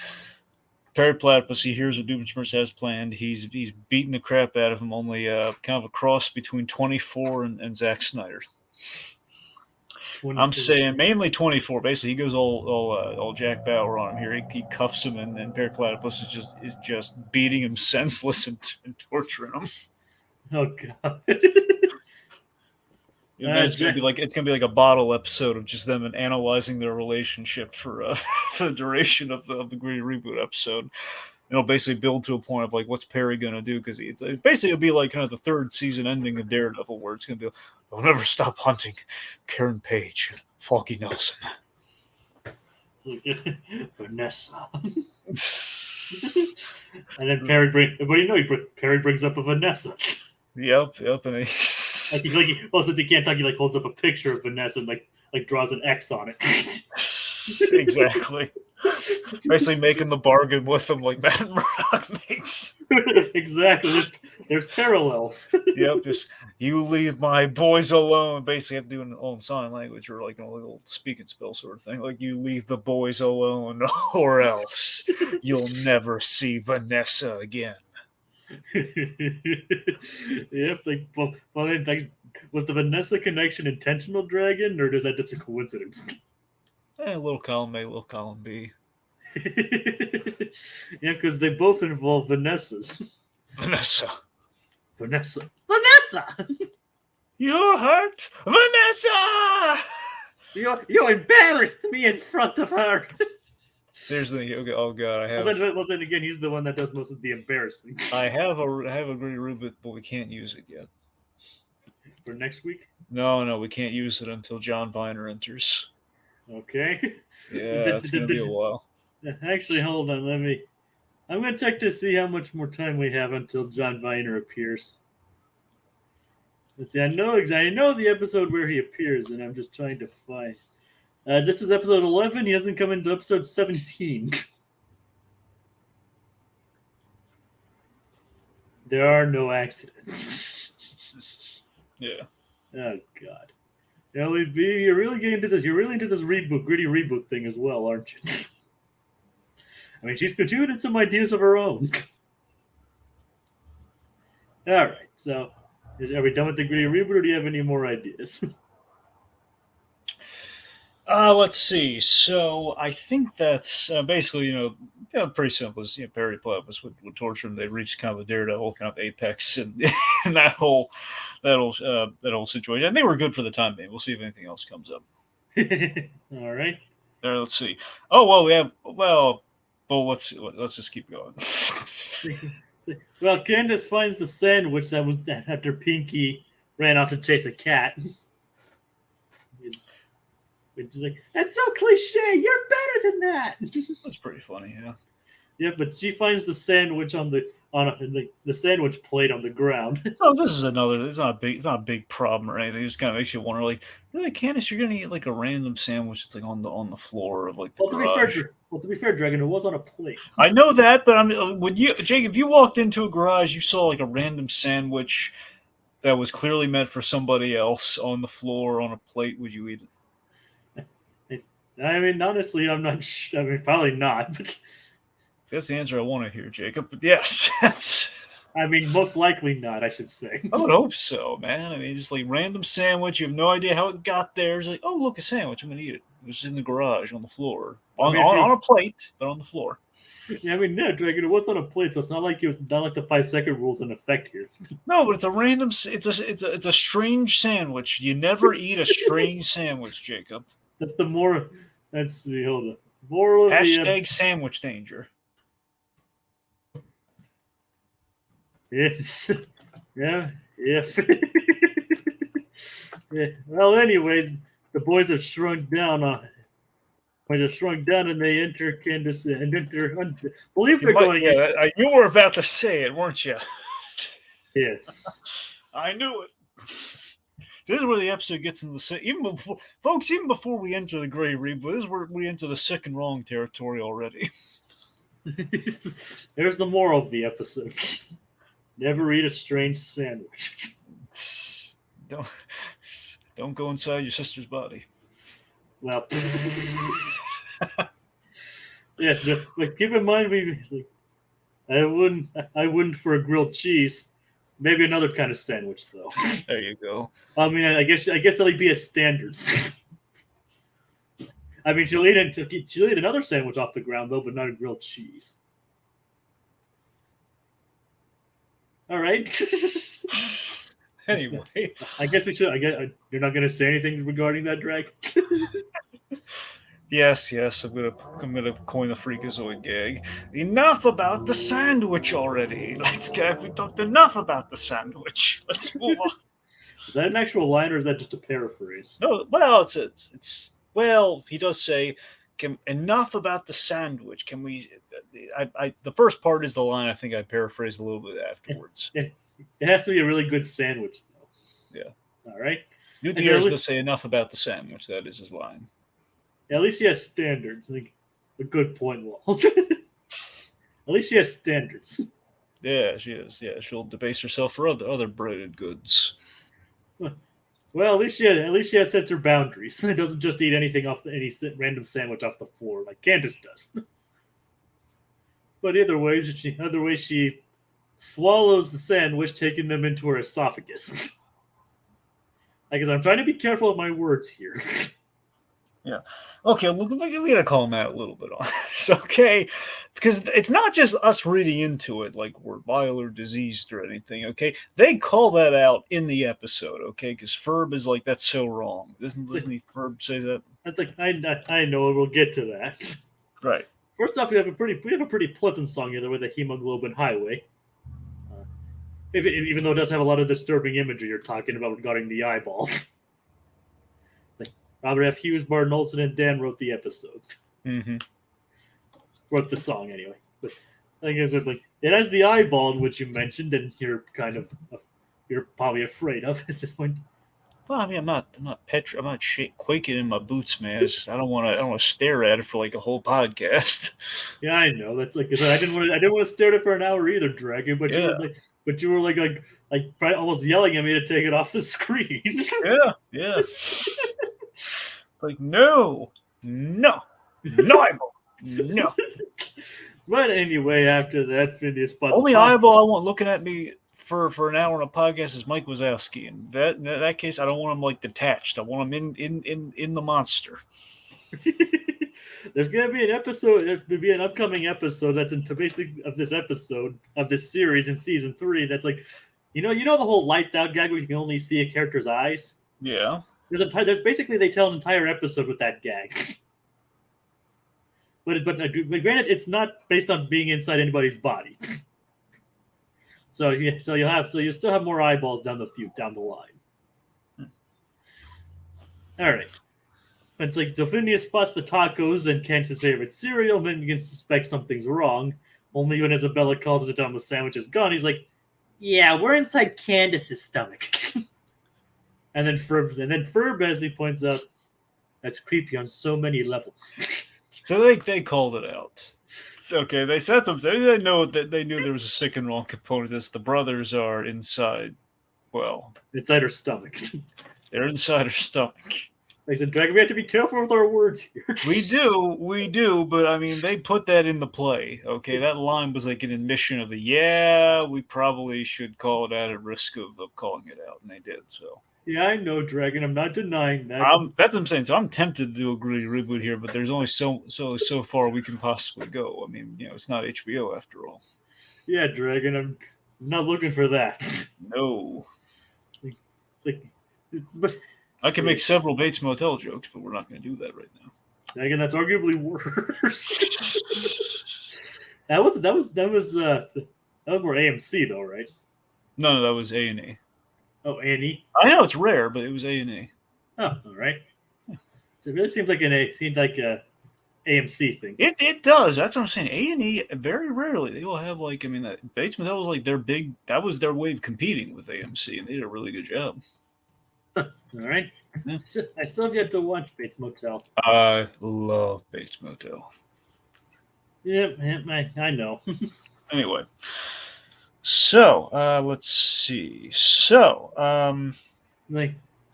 Perry Platypus, he hears what Doofenshmirtz has planned. He's beating the crap out of him, only kind of a cross between 24 and Zack Snyder. 22. I'm saying mainly 24. Basically, he goes all Jack Bauer on him here. He cuffs him, and Perry Platypus is just beating him senseless and torturing him. Oh god. It's gonna be like a bottle episode of just them and analyzing their relationship for for the duration of the Greedy Reboot episode. It'll basically build to a point of like, what's Perry gonna do? Because it'll be like kind of the third season ending of Daredevil, where it's gonna be, I'll never stop hunting Karen Page, Falky Nelson. It's like, Vanessa. And then Perry Perry brings up a Vanessa. Yep, and Since he can't talk, he like holds up a picture of Vanessa and like draws an X on it. exactly. Basically making the bargain with them like Matt Murdock makes. Exactly. There's parallels. Yep, just you leave my boys alone. Basically, have to do an own sign language or like a little speak and spell sort of thing. Like you leave the boys alone, or else you'll never see Vanessa again. Yep. Was the Vanessa connection intentional, Dragon, or is that just a coincidence? A little column A, little column B. Yeah, because they both involve Vanessas. Vanessa. You hurt Vanessa. You embarrassed me in front of her. Seriously, okay, oh god, I have. Well, then again, he's the one that does most of the embarrassing. I have a Greedy Reboot, but we can't use it yet. For next week? No, we can't use it until John Viner enters. Okay. Yeah, it's gonna be a while. Actually, hold on. I'm gonna check to see how much more time we have until John Viner appears. Let's see. I know the episode where he appears, and I'm just trying to find. This is episode 11. He doesn't come into episode 17. There are no accidents. Yeah. Oh God. LEB, you're really into this gritty reboot thing as well, aren't you? I mean, she's contributed some ideas of her own. All right, so are we done with the gritty reboot, or do you have any more ideas? Let's see. So I think that's basically, pretty simple. As Perry Platypus would torture him. They reached kind of a Daredevil kind of apex in that whole situation. And they were good for the time being. We'll see if anything else comes up. All right. There. Let's see. Oh well, let's just keep going. Well, Candace finds the sandwich that was after Pinky ran off to chase a cat. Which is like, that's so cliche. You're better than that. That's pretty funny, yeah. Yeah, but she finds the sandwich on the sandwich plate on the ground. So this is another. It's not a big problem or anything. It just kind of makes you wonder, like, really, Candace, you're gonna eat like a random sandwich that's like on the floor of like the garage. To be fair, Dragon, it was on a plate. I know that, but I mean, Jake, if you walked into a garage, you saw like a random sandwich that was clearly meant for somebody else on the floor on a plate, would you eat it? I mean, honestly, I'm not. I mean, probably not. That's the answer I want to hear, Jacob. But yes, I mean, most likely not. I should say. I would hope so, man. I mean, just like random sandwich. You have no idea how it got there. It's like, oh, look, a sandwich. I'm gonna eat it. It was in the garage on the floor, on a plate, but on the floor. Yeah, I mean, no, Dragon. It was on a plate, so it's not like the 5-second rule's in effect here. No, but it's a random. It's a strange sandwich. You never eat a strange sandwich, Jacob. That's the more. Let's see. Hold on. Moral of Hashtag sandwich danger. Yes. Yeah. If. Yeah. Well, anyway, the boys have shrunk down. And they enter Candace and enter. Believe they're going. Yeah, you were about to say it, weren't you? Yes. I knew it. This is where the episode gets into even before we enter the Grey Reboot, this is where we enter the sick and wrong territory already. There's the moral of the episode. Never eat a strange sandwich. Don't go inside your sister's body. Well, yes, but keep in mind, I wouldn't for a grilled cheese. Maybe another kind of sandwich, though. There you go. I mean, I guess that'll be a standards. I mean, she'll eat another sandwich off the ground, though, but not a grilled cheese. All right. Anyway, I guess we should. I guess you're not going to say anything regarding that, Drag. yes, I'm gonna coin the Freakazoid gag. Enough about the sandwich already. We talked enough about the sandwich. Let's move on. Is that an actual line or is that just a paraphrase? No, well, it's well. He does say, enough about the sandwich. Can we? The first part is the line. I think I paraphrased a little bit afterwards. It has to be a really good sandwich, though. Yeah. All right. New Deers does say enough about the sandwich. That is his line. At least she has standards. Like a good point, Walt. At least she has standards. Yeah, she is. Yeah, she'll debase herself for other breaded goods. Well, at least she has sets her boundaries. It doesn't just eat anything off any random sandwich off the floor like Candace does. But either way, she swallows the sandwich, taking them into her esophagus. I guess I'm trying to be careful with my words here. Yeah. Okay, we gotta calm that a little bit on this, okay? Because it's not just us reading into it like we're vile or diseased or anything, okay? They call that out in the episode, okay? Because Ferb is like, that's so wrong. Doesn't he Ferb say that? That's like I know we'll get to that. Right. First off, we have a pretty pleasant song here with the Hemoglobin Highway. Even though it does have a lot of disturbing imagery you're talking about regarding the eyeball. Robert F. Hughes, Martin Olson, and Dan wrote the episode. Mm-hmm. Wrote the song anyway. But I think it's like it has the eyeball, which you mentioned, and you're probably afraid of at this point. Well, I mean, I'm not quaking in my boots, man. It's just I don't want to stare at it for like a whole podcast. Yeah, I know. That's like I didn't want to stare at it for an hour either, Dragon. But yeah. you were like probably almost yelling at me to take it off the screen. Yeah. Like no eyeball, no. But anyway, after that, Phineas spots only eyeball I want looking at me for an hour on a podcast is Mike Wazowski, and in that case, I don't want him like detached. I want him in the monster. There's gonna be an episode. There's gonna be an upcoming episode that's into basic of this episode of this series in season 3. That's like, you know the whole lights out gag where you can only see a character's eyes. Yeah. There's basically they tell an entire episode with that gag. But granted, it's not based on being inside anybody's body. So you still have more eyeballs down the line. All right. It's like Phineas spots the tacos and Candace's favorite cereal, then you can suspect something's wrong. Only when Isabella calls it to tell him the sandwich is gone, he's like, "Yeah, we're inside Candace's stomach." And then Ferb, as he points out, that's creepy on so many levels. So they called it out. Okay, they said something. They know that they knew there was a sick and wrong component. This the brothers are inside. Well, inside her stomach. They're inside her stomach. Like I said, Dragon, we have to be careful with our words here. We do, but I mean, they put that in the play. Okay, that line was like an admission of we probably should call it out at risk of calling it out, and they did so. Yeah, I know, Dragon. I'm not denying that. That's what I'm saying. So I'm tempted to do a gritty reboot here, but there's only so far we can possibly go. I mean, it's not HBO after all. Yeah, Dragon. I'm not looking for that. No. But I can make several Bates Motel jokes, but we're not going to do that right now. Dragon, that's arguably worse. that was more AMC though, right? No, that was A&E. Oh, A&E. I know it's rare, but it was A&E. Oh, all right. So it really seems like a AMC thing. It does. That's what I'm saying. A&E very rarely they will have Bates Motel was like their big. That was their way of competing with AMC, and they did a really good job. All right. Yeah. I still have yet to watch Bates Motel. I love Bates Motel. Yep, I know. Anyway. So, let's see. So, so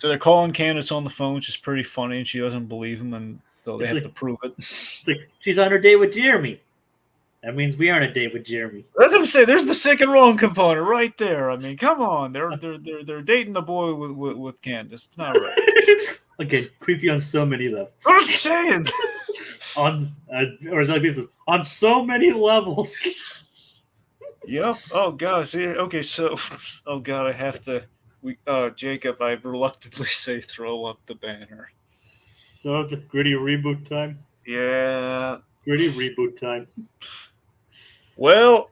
they're calling Candace on the phone, which is pretty funny, and she doesn't believe him, and so they have to prove it. It's like she's on her date with Jeremy. That means we are on a date with Jeremy. That's what I'm saying. There's the sick and wrong component right there. I mean, come on, they're dating the boy with Candace. It's not right. Again, creepy on so many levels. What I'm saying. On so many levels. Yep. Oh God. See. Okay. So. Oh God. I have to Jacob, I reluctantly say throw up the banner. So the gritty reboot time. Yeah. Gritty reboot time. Well,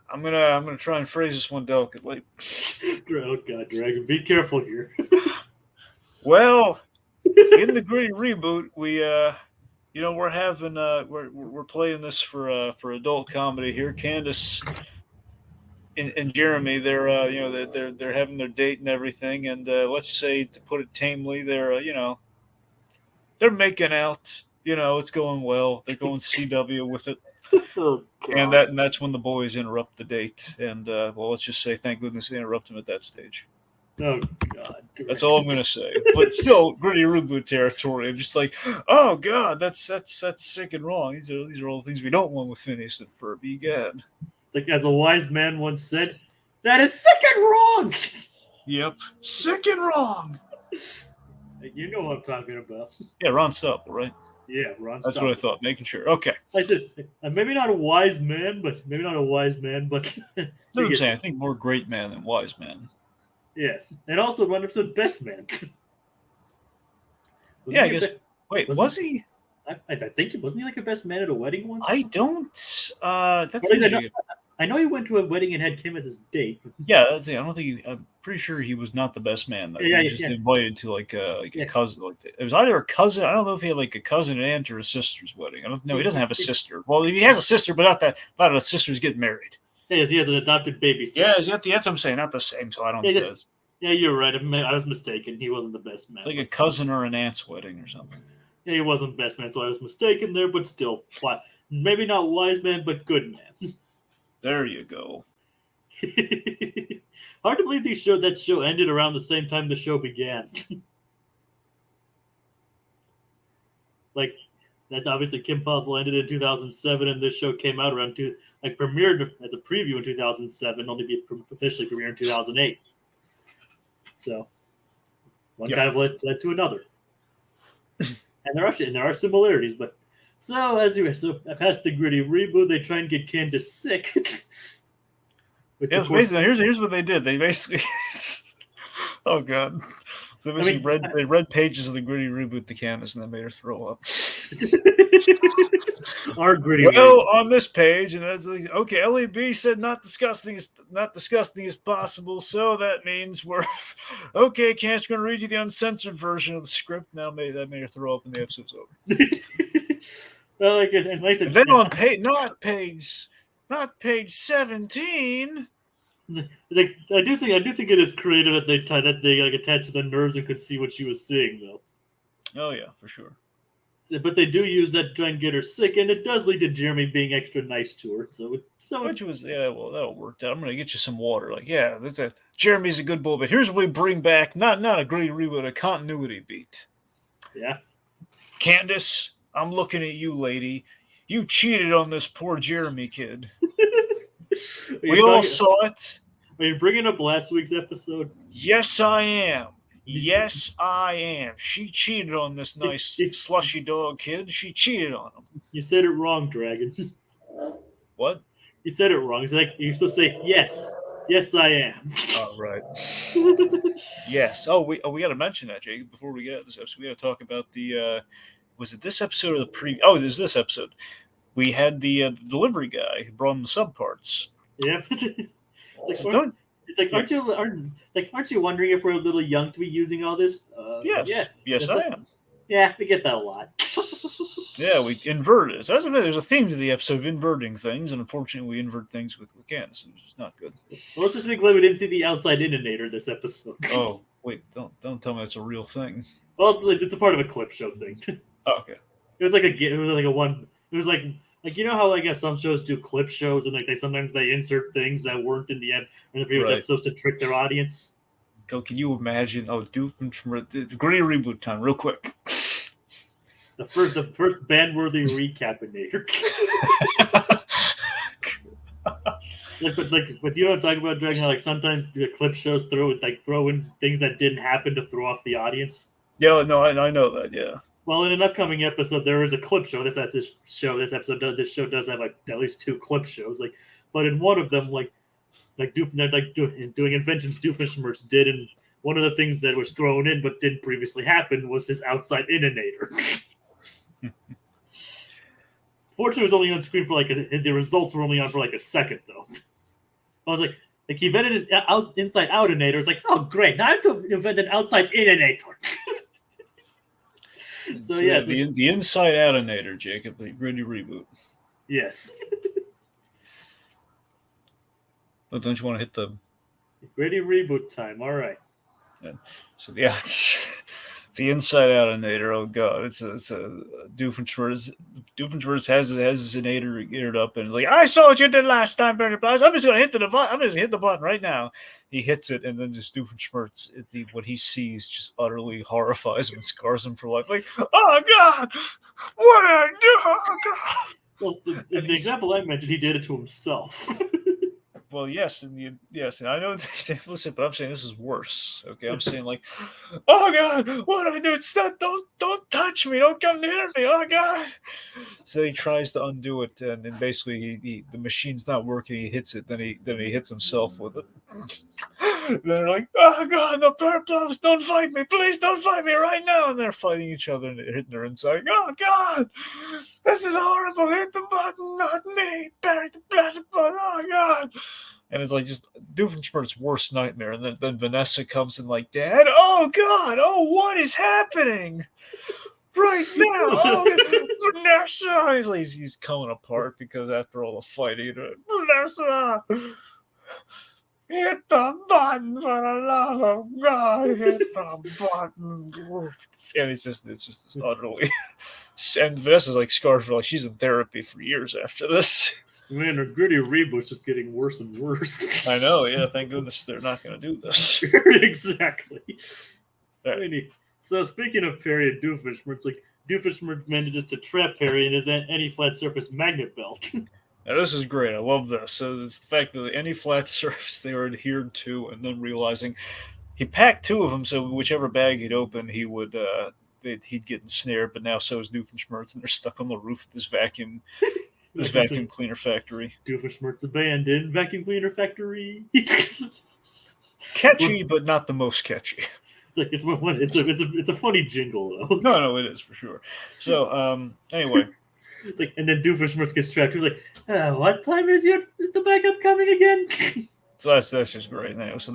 I'm gonna try and phrase this one delicately. Oh God, Dragon, be careful here. Well, in the gritty reboot, we're playing this for adult comedy here. Candace and Jeremy, they're having their date and everything, and let's say, to put it tamely, they're making out. It's going well. They're going CW with it. Oh God. And that's when the boys interrupt the date. And let's just say, thank goodness they interrupt them at that stage. Oh God. That's all I'm gonna say. But still, gritty reboot territory. I'm just like, oh God, that's sick and wrong. These are all the things we don't want with Phineas and Ferb. Egad. Like, as a wise man once said, that is sick and wrong. Yep, sick and wrong. You know what I'm talking about. Yeah, Ron Stop, right? Yeah, Ron. That's what I thought. Making sure. Okay. I said, maybe not a wise man, but That's what I'm saying. I think more great man than wise man. Yes, and also 100% best man. Yeah, I guess. Wait, was he? I think he wasn't he like a best man at a wedding once? I don't. That's. I know he went to a wedding and had Kim as his date. Yeah, that's it. I don't think I'm pretty sure he was not the best man. Though. Yeah, he was just invited to like a cousin. It was either a cousin. I don't know if he had like a cousin, an aunt, or a sister's wedding. I don't know. He doesn't have a sister. Well, he has a sister, but not a sister's getting married. Yes, he has an adopted baby sister. Yeah, that's what I'm saying. Not the same. So I don't. Yeah, you're right. I was mistaken. He wasn't the best man. Like a cousin or an aunt's wedding or something. Yeah, he wasn't best man, so I was mistaken there. But still, maybe not wise man, but good man. There you go. Hard to believe that show ended around the same time the show began. Like, that obviously Kim Possible ended in 2007, and this show came out around premiered as a preview in 2007, only be officially premiered in 2008. So one kind of led to another, and there are similarities. But past the gritty reboot, they try and get Candace sick. Basically, here's what they did. They basically, oh God. So they read pages of the gritty reboot to Candace, and then made her throw up. Our gritty. Well, on this page, and that's like, okay. LEB said not disgusting as possible, so that means we're okay. Candace, going to read you the uncensored version of the script. Now that made her throw up, and the episode's over. Well, I guess, and then on not page 17. Like, I do think it is creative that they like attached to the nerves and could see what she was seeing, though. Oh yeah, for sure. But they do use that to try and get her sick, and it does lead to Jeremy being extra nice to her. Which was that'll work out. I'm gonna get you some water. Like, yeah, Jeremy's a good boy, but here's what we bring back: not a great reboot, a continuity beat. Yeah, Candace, I'm looking at you, lady. You cheated on this poor Jeremy kid. We all saw it. Are you bringing up last week's slushy Yes, I am. She cheated on this nice slushy dog kid. She cheated on him. You said it wrong, Dragon. What? You said it wrong. It's like you're supposed to say yes. Yes, I am. Oh, right. Yes. Oh, we got to mention that, Jake. Before we get at this episode, we got to talk about the. Was it this episode or the pre? Oh, there's this episode. We had the delivery guy who brought in the subparts. Yeah. Aren't you wondering if we're a little young to be using all this? Yes, I am. Yeah, we get that a lot. Yeah, we inverted it. So there's a theme to the episode of inverting things, and unfortunately, we invert things with Candace, which is not good. Well, let's just be glad we didn't see the outside-inator this episode. Oh, wait, don't tell me it's a real thing. Well, it's a part of a clip show thing. Oh, okay. It was like, you know how, I guess, some shows do clip shows, and like sometimes they insert things that weren't in the previous episodes to trick their audience. Oh, can you imagine? Oh, Doofenshmirtz, the gritty reboot time, real quick. The first band-worthy Recap-inator. But you know what I'm talking about, Dragon? How, like, sometimes the clip shows throw in things that didn't happen to throw off the audience. Yeah, no, I know that. Yeah. Well, in an upcoming episode, there is a clip show. This show does have at least 2 clip shows. But in one of them, they're doing inventions Doofenshmirtz did, and one of the things that was thrown in but didn't previously happen was his outside-inator. Fortunately, it was only on screen for the results were only on for a second though. I was like he invented an inside-out-inator. It's like, oh great, now I have to invent an outside-inator. So yeah, the inside-out-inator, Jacob, the gritty reboot. Yes. But don't you want to hit the gritty reboot time? All right. Yeah. So yeah, it's the inside-out-inator. Oh god, it's a Doofenshmirtz. Doofenshmirtz has his inator geared up and like, I saw what you did last time, Barry Blas. I'm just gonna hit the button. I'm just gonna hit the button right now. He hits it, and then just Doofenshmirtz, what he sees just utterly horrifies him and scars him for life. Like, oh god, what did I do? Oh god. Well, the example I mentioned, he did it to himself. Well, yes, and I know they say, listen, but I'm saying this is worse. Okay, I'm saying like, oh god, what do I do? Stop! Don't touch me! Don't come near me! Oh god! So he tries to undo it, and then basically the machine's not working. He hits it, then he hits himself with it. And they're like, oh god, the Ferb, don't fight me! Please don't fight me right now! And they're fighting each other and they're hitting their inside. Oh god, this is horrible! Hit the button, not me! Bury the button! Oh god! And it's like just Doofenshmirtz's worst nightmare. And then Vanessa comes in like, Dad, oh god, oh what is happening right now? Oh, Vanessa, he's coming apart because after all the fighting, Vanessa, hit the button for the love of God, hit the button. And it's just this utterly. And Vanessa's like scarred for she's in therapy for years after this. Man, her gritty reboot's just getting worse and worse. I know, yeah. Thank goodness they're not going to do this. Exactly. Right. So speaking of Perry and Doofenshmirtz, Doofenshmirtz manages to trap Perry in his any-flat surface magnet belt. Now, this is great. I love this. So the fact that any flat surface they were adhered to, and then realizing he packed two of them, so whichever bag he'd open, he would he'd get ensnared. But now so is Doofenshmirtz, and they're stuck on the roof of this vacuum. This vacuum cleaner factory. Doofenshmirtz abandoned vacuum cleaner factory. Catchy, but not the most catchy. It's a funny jingle though. No, it is for sure. So anyway, it's and then Doofenshmirtz gets trapped. He's like, "What time is the backup coming again?" So that's just great. So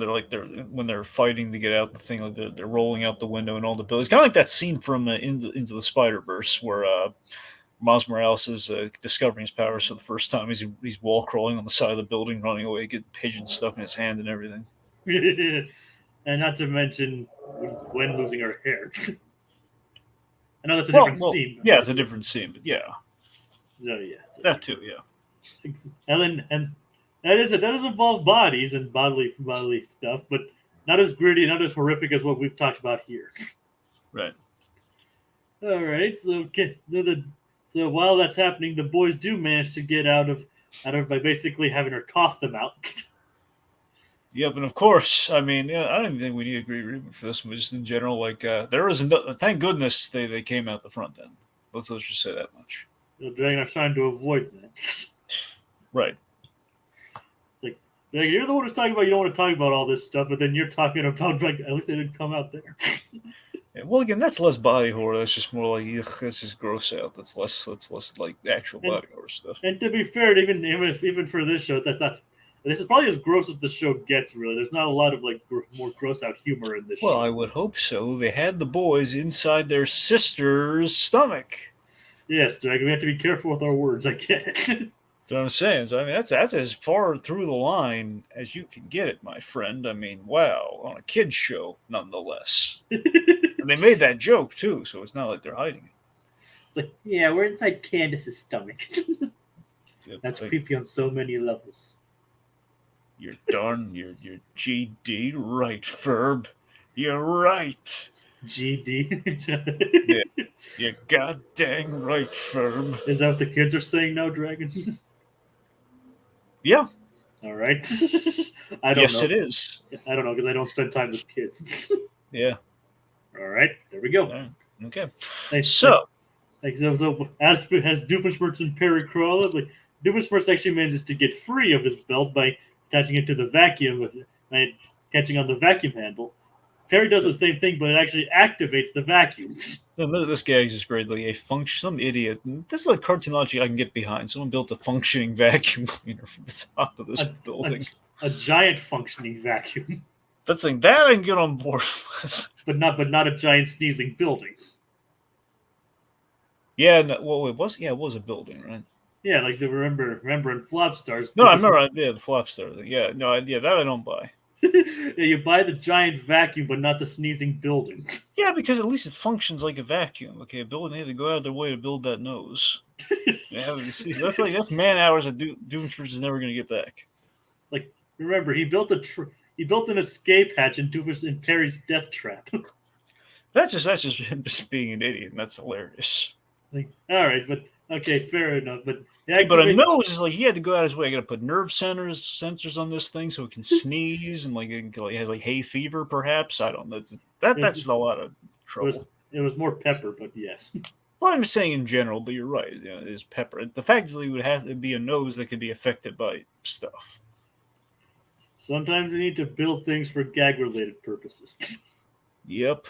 when they're fighting to get out the thing, they're rolling out the window and all the buildings. Kind of like that scene from Into the Spider-Verse where. Miles Morales is discovering his powers for the first time. He's wall crawling on the side of the building, running away, getting pigeon stuff in his hand and everything. And not to mention Gwen losing her hair. I know that's a different scene. Yeah, it's a different scene, but yeah. So yeah, that too, yeah. And that does involve bodies and bodily stuff, but not as gritty, not as horrific as what we've talked about here. Right. All right. So while that's happening, the boys do manage to get out of by basically having her cough them out. Yep, and of course, I mean, I don't think we need a great reboot for this one, but just in general, there is thank goodness they came out the front end. Let's just say that much. The Dragon are trying to avoid that. Right. You're the one who's talking about you don't want to talk about all this stuff, but then you're talking about at least they didn't come out there. Yeah, well, again, that's less body horror. That's just more like, this is gross out. That's less like actual body horror stuff. And to be fair, even for this show, this is probably as gross as the show gets. Really, there's not a lot of more gross out humor in this show. Well, I would hope so. They had the boys inside their sister's stomach. Yes, Dragon. We have to be careful with our words. I get it. That's what I'm saying. So, I mean, that's as far through the line as you can get it, my friend. I mean, wow, on a kid's show, nonetheless. And they made that joke, too, so it's not like they're hiding it. It's like, yeah, we're inside Candace's stomach. That's creepy on so many levels. You're GD right, Ferb. You're right. GD? Yeah, you're goddamn right, Ferb. Is that what the kids are saying now, Dragon? Yeah. All right. I don't know. Yes, it is. I don't know, because I don't spend time with kids. Yeah. All right, there we go. Right. Okay. So as Doofenshmirtz and Perry crawl, Doofenshmirtz actually manages to get free of his belt by attaching it to the vacuum and catching on the vacuum handle. Perry does the same thing, but it actually activates the vacuum. This gag is great. Like some idiot. This is like cartoon logic I can get behind. Someone built a functioning vacuum cleaner from the top of this building. A giant functioning vacuum. That's like that I can get on board with. But not a giant sneezing building. Yeah, no, well, it was a building, right? Yeah, like remember in Flopstars. No, I remember. Yeah, the Flopstar thing. Yeah, no, that I don't buy. Yeah, you buy the giant vacuum, but not the sneezing building. Yeah, because at least it functions like a vacuum. Okay, a building had to go out of their way to build that nose. Yeah, that's man hours that Doofenshmirtz is never going to get back. Like, remember, he built an escape hatch in Perry's death trap. That's just him just being an idiot, and that's hilarious. Like, all right, but okay, fair enough. But a nose is like he had to go out his way. I got to put nerve sensors on this thing so it can sneeze and it has like hay fever, perhaps. I don't know. That's a lot of trouble. It was more pepper, but yes. Well, I'm saying in general, but you're right. You know, it is pepper. The fact is that it would have to be a nose that could be affected by stuff. Sometimes you need to build things for gag-related purposes. Yep.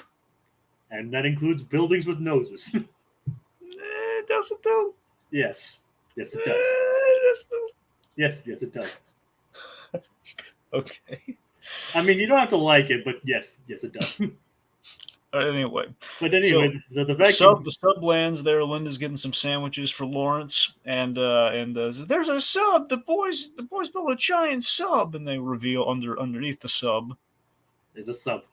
And that includes buildings with noses. It doesn't though. Yes. Yes, it does. Yes, it does. Okay. I mean, you don't have to like it, but yes, it does. Anyway, so the vacuum. The sub lands there. Linda's getting some sandwiches for Lawrence, and there's a sub. The boys built a giant sub, and they reveal underneath the sub. There's a sub.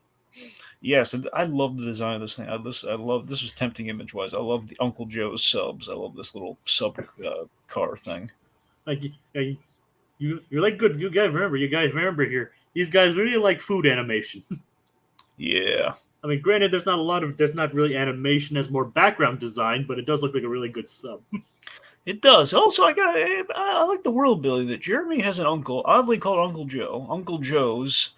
Yes, and I love the design of this thing. I love this was tempting image wise. I love the Uncle Joe's subs. I love this little sub car thing. Like you're like good. You guys remember here. These guys really like food animation. Yeah. I mean, granted, there's not really animation as more background design, but it does look like a really good sub. It does. Also, I like the world building that Jeremy has an uncle, oddly called Uncle Joe. Uncle Joe's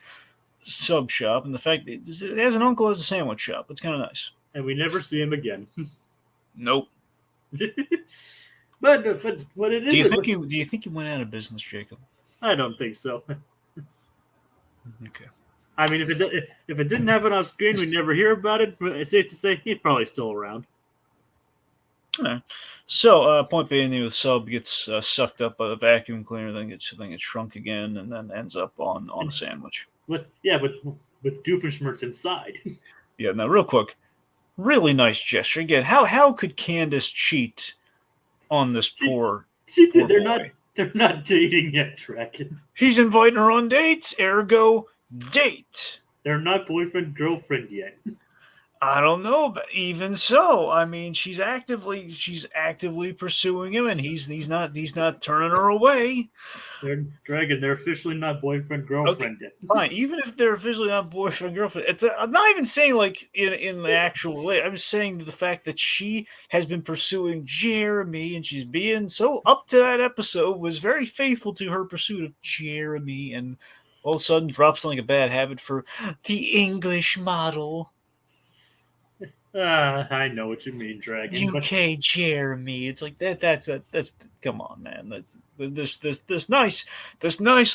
sub shop, and the fact that it has an uncle as a sandwich shop. It's kind of nice. And we never see him again. Nope. but what it is? Do you think he went out of business, Jacob? I don't think so. Okay. I mean, if it didn't happen off screen, we'd never hear about it. But it's safe to say he's probably still around. Right. So, point being, the sub gets sucked up by the vacuum cleaner, then gets shrunk again, and then ends up on a sandwich. But with Doofenshmirtz inside. Yeah. Now, real quick, really nice gesture again. How could Candace cheat on this poor? She did. Poor They're not dating yet, Draken. He's inviting her on dates. Ergo, date. They're not boyfriend girlfriend yet. I don't know, but even so, I mean, she's actively pursuing him, and he's not turning her away. They're officially not boyfriend girlfriend yet. Fine, even if they're officially not boyfriend girlfriend, I'm not even saying like in the actual way. I'm saying the fact that she has been pursuing Jeremy, and she's being so up to that episode was very faithful to her pursuit of Jeremy, and all of a sudden drops like a bad habit for the English model. I know what you mean, Dragon. UK Jeremy. It's like that's come on, man. That's this nice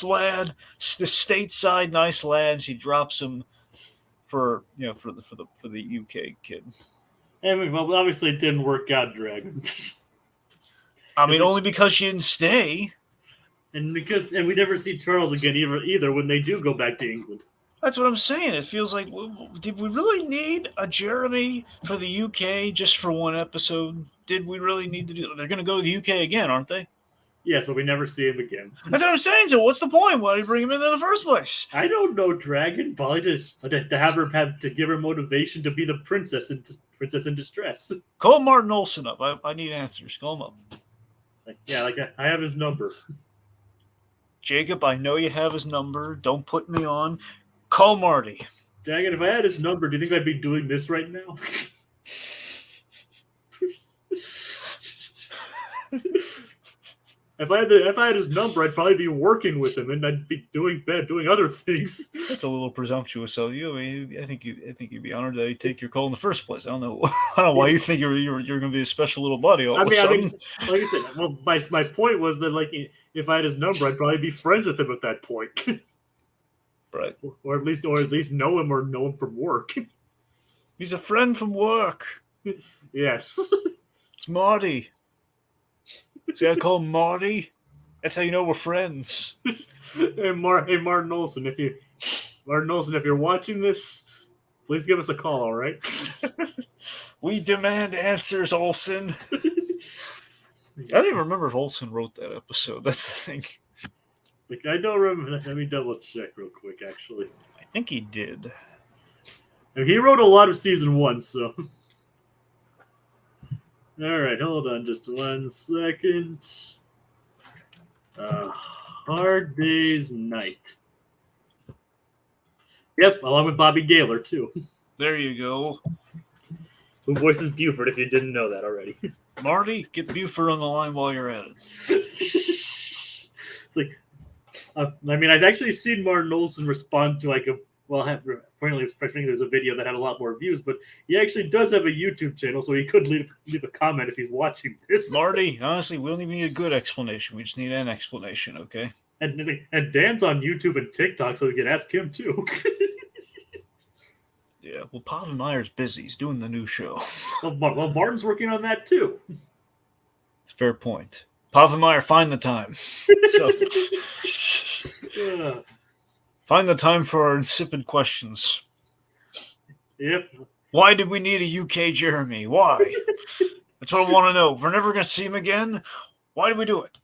lad, this stateside nice lad. She drops him for the UK kid. And well, obviously it didn't work out, Dragon. I mean, only because she didn't stay. And we never see Charles again either when they do go back to England. That's what I'm saying. It feels like, did we really need a Jeremy for the UK just for one episode? Did we really need to do that? They're going to go to the UK again, aren't they? Yes, but we never see him again. That's what I'm saying. So what's the point? Why did you bring him in the first place? I don't know, Dragon. Probably to give her motivation to be the princess in distress. Call Martin Olsen up. I need answers. Call him up. I have his number. Jacob, I know you have his number. Don't put me on. Call Marty. Dragon, if I had his number, do you think I'd be doing this right now? if I had his number, I'd probably be working with him, and I'd be doing other things. That's a little presumptuous of you. I mean, I think you'd be honored that he'd take your call in the first place. I don't know. I don't know why you think you're going to be a special little buddy all of a sudden. Like I said, well, my point was that like if I had his number, I'd probably be friends with him at that point, Right. or at least know him or know him from work. He's a friend from work. Yes. It's Marty. See, I call him Marty. That's how you know we're friends. Hey, Martin Olson, if you're watching this, please give us a call. All right. We demand answers, Olson. I don't even remember if Olson wrote that episode. That's the thing. Like I don't remember. Let me double check real quick. Actually, I think he did. and he wrote a lot of season 1. So, all right, hold on, just 1 second. Hard Day's Night. Yep, along with Bobby Gaylor too, There you go. who voices Buford. If you didn't know that already. Marty, get Buford on the line while you're at it. It's like, I mean, I've actually seen Martin Olson respond to like apparently there's a video that had a lot more views, but he actually does have a YouTube channel, so he could leave a comment if he's watching this. Marty, honestly, we don't even need a good explanation. We just need an explanation, okay? And Dan's on YouTube and TikTok, so we can ask him too. Yeah, well, Povenmire's busy. He's doing the new show. well, Martin's working on that too. It's a fair point. Povenmire, find the time. So, Yeah. find the time for our insipid questions. Yep. Why did we need a UK Jeremy? Why? That's what I want to know. If we're never going to see him again, why did we do it?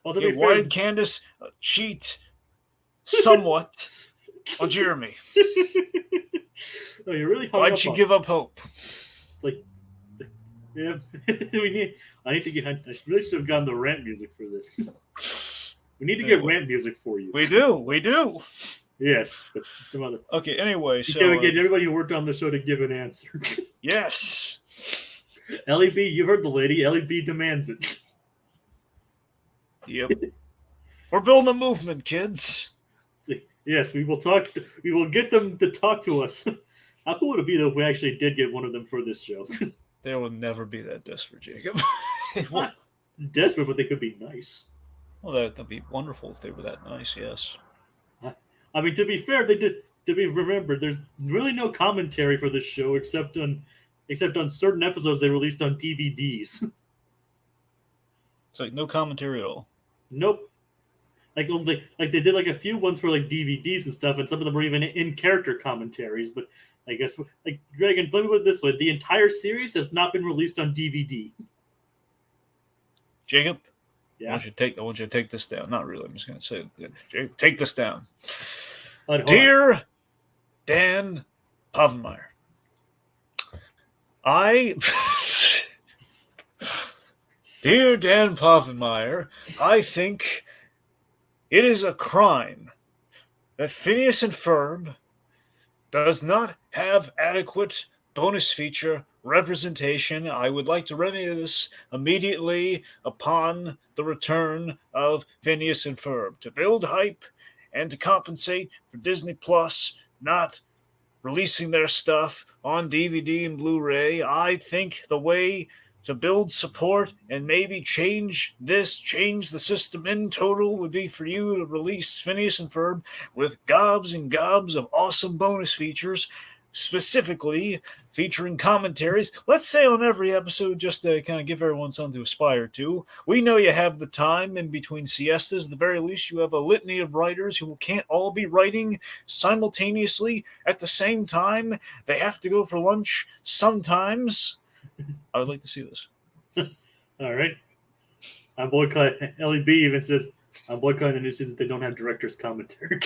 Well, to Okay, be why fair, did Candace cheat somewhat on Jeremy? no, you really hung Why'd up she on- give up hope? It's like, yeah, I really should have gotten the rant music for this. We need to get Anyway. rant music for you. We do. Yes. But some other. Okay, anyway, You so... gotta get everybody who worked on the show to give an answer. yes. LEB, you heard the lady. LEB demands it. Yep. We're building a movement, kids. Yes, we will talk. We will get them to talk to us. How cool would it be though if we actually did get one of them for this show? They will never be that desperate, Jacob. Not desperate, but they could be nice. Well, that'd be wonderful if they were that nice, yes. I mean, to be fair, they did. To be remembered, there's really no commentary for this show except on certain episodes they released on DVDs. It's like no commentary at all. Nope. Like they did like a few ones for like DVDs and stuff, and some of them were even in character commentaries. But I guess like Greg, and let me put it this way: the entire series has not been released on DVD. Jacob, Yeah. I want you to take this down. Not really. I'm just going to say it. Jacob, take this down. Hold on. Dear Dan Povenmire, Dear Dan Povenmire, I think it is a crime that Phineas and Ferb does not have adequate bonus feature representation. I would like to remedy this immediately upon the return of Phineas and Ferb to build hype and to compensate for Disney Plus not releasing their stuff on DVD and Blu-ray. I think the way to build support and maybe change the system in total would be for you to release Phineas and Ferb with gobs and gobs of awesome bonus features, specifically featuring commentaries, let's say on every episode, just to kind of give everyone something to aspire to. We know you have the time in between siestas. At the very least, you have a litany of writers who can't all be writing simultaneously at the same time. They have to go for lunch sometimes. I would like to see this. All right. I'm boycotting. LEB even says I'm boycotting the new season. They don't have director's commentary.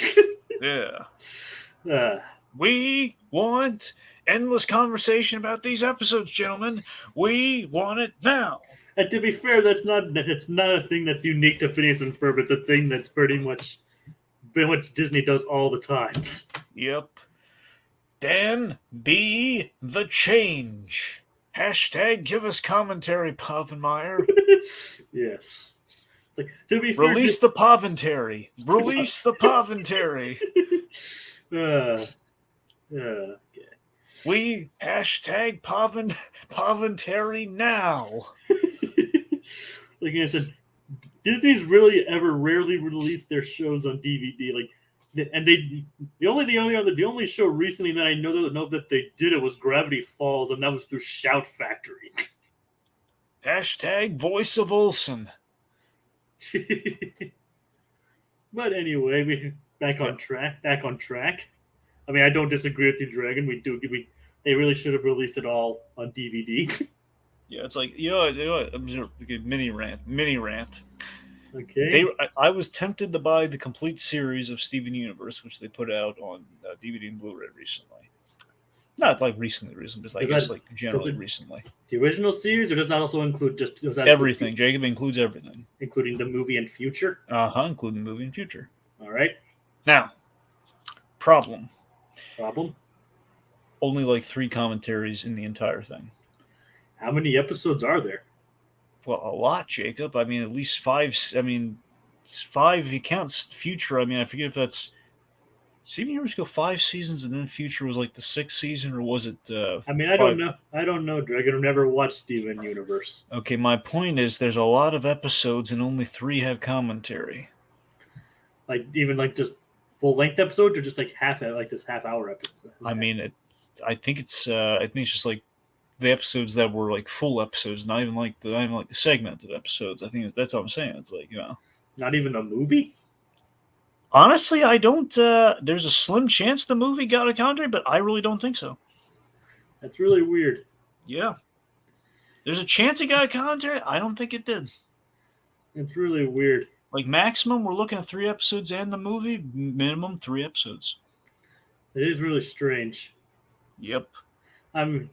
Yeah. We want endless conversation about these episodes, gentlemen. We want it now. And to be fair, that's not a thing that's unique to Phineas and Ferb. It's a thing that's pretty much Disney does all the time. Yep. Dan, be the change. Hashtag give us commentary, Povenmire. Yes. It's like, to be fair, Release the Poventary. Release the Poventary. Okay. We hashtag Poventary now. Like I said, Disney's really ever rarely released their shows on DVD. And the only show recently that I know that they did it was Gravity Falls, and that was through Shout Factory. Hashtag Voice of Olsen. But anyway, we back on track. I mean, I don't disagree with you, Dragon. They really should have released it all on DVD. Yeah, it's like, you know what? Okay, mini rant. Okay. I was tempted to buy the complete series of Steven Universe, which they put out on DVD and Blu-ray recently. Not like recently, but I guess like generally recently. The original series, or does that also include everything? Jacob includes everything, including the movie and future. Including the movie and future. All right. Now, problem. Only like 3 commentaries in the entire thing. How many episodes are there? Well, a lot, Jacob. I mean, at least 5. I mean, 5 if you count future. I mean, I forget if that's. Steven Universe go 5 seasons, and then Future was like the 6th season, or was it? I mean, I don't know, Dragon. I've never watched Steven Universe. Okay, my point is, there's a lot of episodes, and only 3 have commentary. Like even like just full length episodes, or just like this half hour episode. I mean, I think it's just like the episodes that were like full episodes, not even like the segmented episodes. I think that's what I'm saying. It's like, not even a movie. Honestly, I don't. There's a slim chance the movie got a commentary, but I really don't think so. That's really weird. Yeah. There's a chance it got a commentary. I don't think it did. It's really weird. Like maximum, we're looking at 3 episodes and the movie, minimum 3 episodes. It is really strange. Yep. I mean,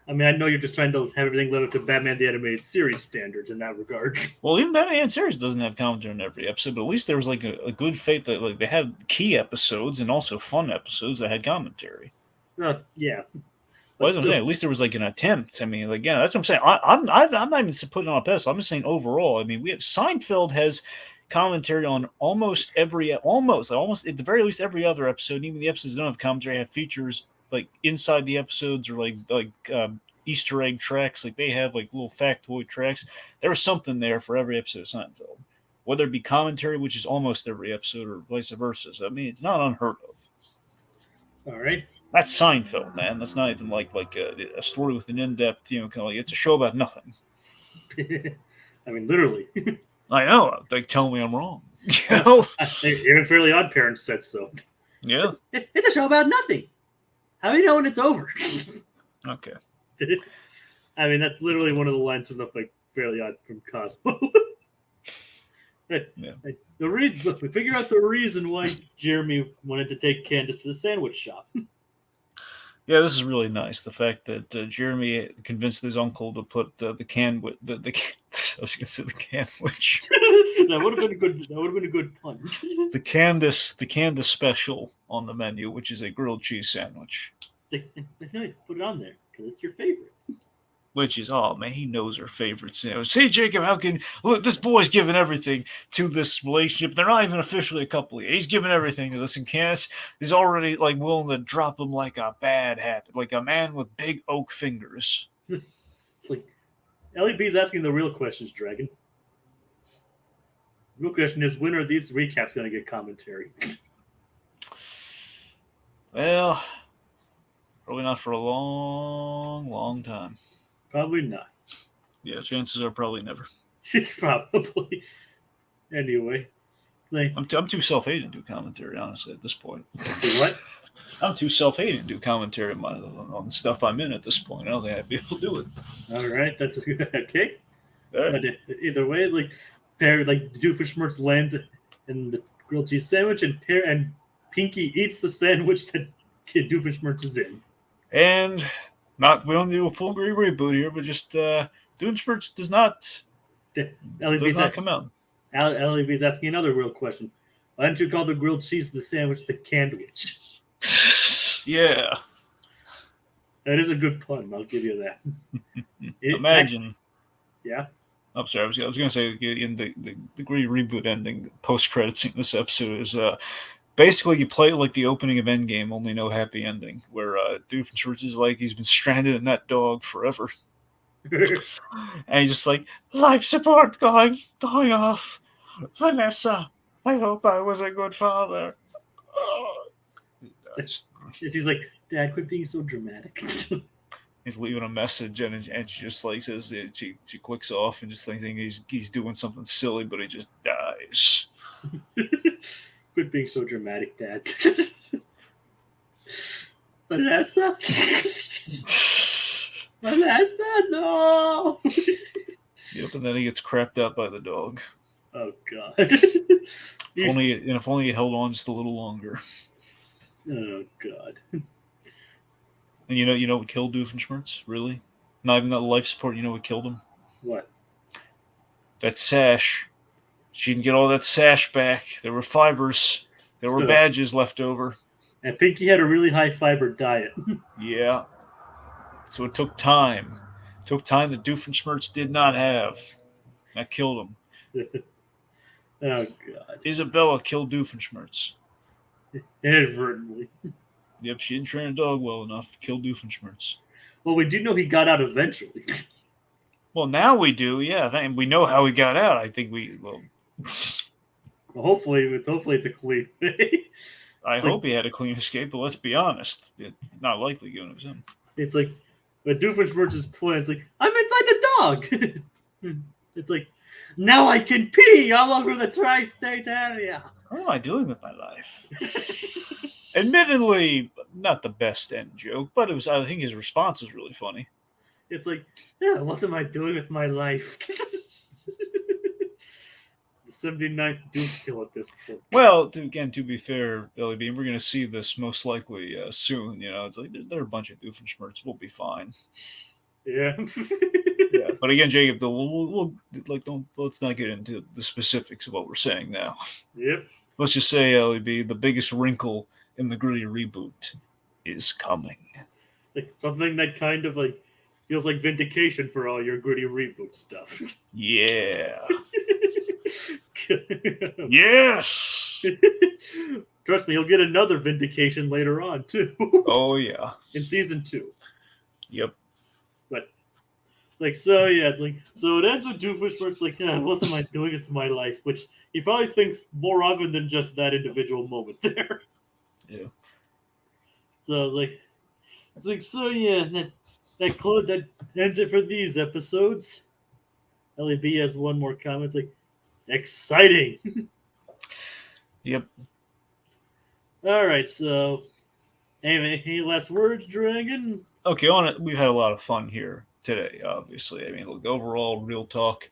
I know you're just trying to have everything live up to Batman the Animated Series standards in that regard. Well, even Batman the Animated Series doesn't have commentary in every episode, but at least there was like a good faith that like they had key episodes and also fun episodes that had commentary. Yeah. Well, at least there was like an attempt. I mean, like, yeah, that's what I'm saying. I'm not even putting on a pedestal. I'm just saying overall. I mean, we have Seinfeld has commentary on almost at the very least every other episode. Even the episodes that don't have commentary have features like inside the episodes or like Easter egg tracks. Like they have like little factoid tracks. There was something there for every episode of Seinfeld, whether it be commentary, which is almost every episode, or vice versa. So, I mean, it's not unheard of. All right. That's Seinfeld, man. That's not even like a story with an in-depth, kind of like it's a show about nothing. I mean, literally. I know. Like, tell me I'm wrong. You know? Even Fairly Odd Parents said so. Yeah. It's a show about nothing. How do you know when it's over? Okay. I mean, that's literally one of the lines from like Fairly Odd from Cosmo. Yeah. We figure out the reason why Jeremy wanted to take Candace to the sandwich shop. Yeah, this is really nice. The fact that Jeremy convinced his uncle to put the canwich. I was going to say the canwich. That would have been a good pun. The Candace special on the menu, which is a grilled cheese sandwich. Put it on there because it's your favorite. Which is, oh man, he knows her favorite sandwich. See, Jacob, how can look? This boy's giving everything to this relationship. They're not even officially a couple yet. He's giving everything to this, and Candace is already like willing to drop him like a bad habit, like a man with big oak fingers. Like LEB's asking the real questions, Dragon. The real question is, when are these recaps going to get commentary? Well, probably not for a long, long time. Probably not. Yeah, chances are probably never. It's probably. Anyway. I'm too self-hating to do commentary, honestly, at this point. What? I'm too self-hating to do commentary on stuff I'm in at this point. I don't think I'd be able to do it. All right, that's okay. Right. But either way, like Doofenshmirtz lands in the grilled cheese sandwich, and Pinky eats the sandwich that Doofenshmirtz is in. And we don't do a full reboot here, but just Doofenshmirtz does not come out. LEB's asking another real question. Why don't you call the grilled cheese the sandwich the candwich? Yeah. That is a good pun. I'll give you that. Imagine. Yeah. I'm sorry. I was going to say in the great reboot ending, post credits scene, this episode is basically you play like the opening of Endgame, only no happy ending, where Doofenshmirtz is like he's been stranded in that dog forever, and he's just like life support going off. Vanessa, I hope I was a good father. Oh. She's like, Dad, quit being so dramatic. He's leaving a message, and she just like says she clicks off and just thinking he's doing something silly, but he just dies. Quit being so dramatic, Dad. Vanessa? Vanessa, no! Yep, and then he gets crapped out by the dog. Oh, God. If only he held on just a little longer. Oh, God. And you know what killed Doofenshmirtz? Really? Not even that life support. You know what killed him? What? That sash. She didn't get all that sash back. There were fibers. There were badges left over. And Pinky had a really high fiber diet. Yeah. So it took time. It took time that Doofenshmirtz did not have. That killed him. Oh, God. Isabella killed Doofenshmirtz. Inadvertently. Yep, she didn't train a dog well enough to kill Doofenshmirtz. Well, we do know he got out eventually. Well, now we do, yeah. We know how he got out. I think Well, hopefully it's a clean way. I hope he had a clean escape, but let's be honest. It's not likely given it was him. It's like, when Doofenshmirtz's plan, it's like, I'm inside the dog! It's like, now I can pee all over the tri-state area! What am I doing with my life? Admittedly, not the best end joke, but I think his response was really funny. It's like, yeah, what am I doing with my life? The 79th Doof kill at this point. Well, to be fair, Billy Bean, we're going to see this most likely soon. It's like there are a bunch of Doofenshmirtz. We'll be fine. Yeah. Yeah. But again, Jacob, let's not get into the specifics of what we're saying now. Yep. Let's just say, LEB, the biggest wrinkle in the gritty reboot is coming. Like something that kind of like feels like vindication for all your gritty reboot stuff. Yeah. Yes. Trust me, you'll get another vindication later on too. Oh yeah. In season 2. Yep. But it's like so it ends with Doofenshmirtz like, what am I doing with my life? Which he probably thinks more often than just that individual moment there. Yeah. So it's like so yeah, that ends it for these episodes. LEB has one more comment. It's like exciting. Yep. All right, so any last words, Dragon? Okay, we've had a lot of fun here today, obviously. I mean, look, overall, real talk.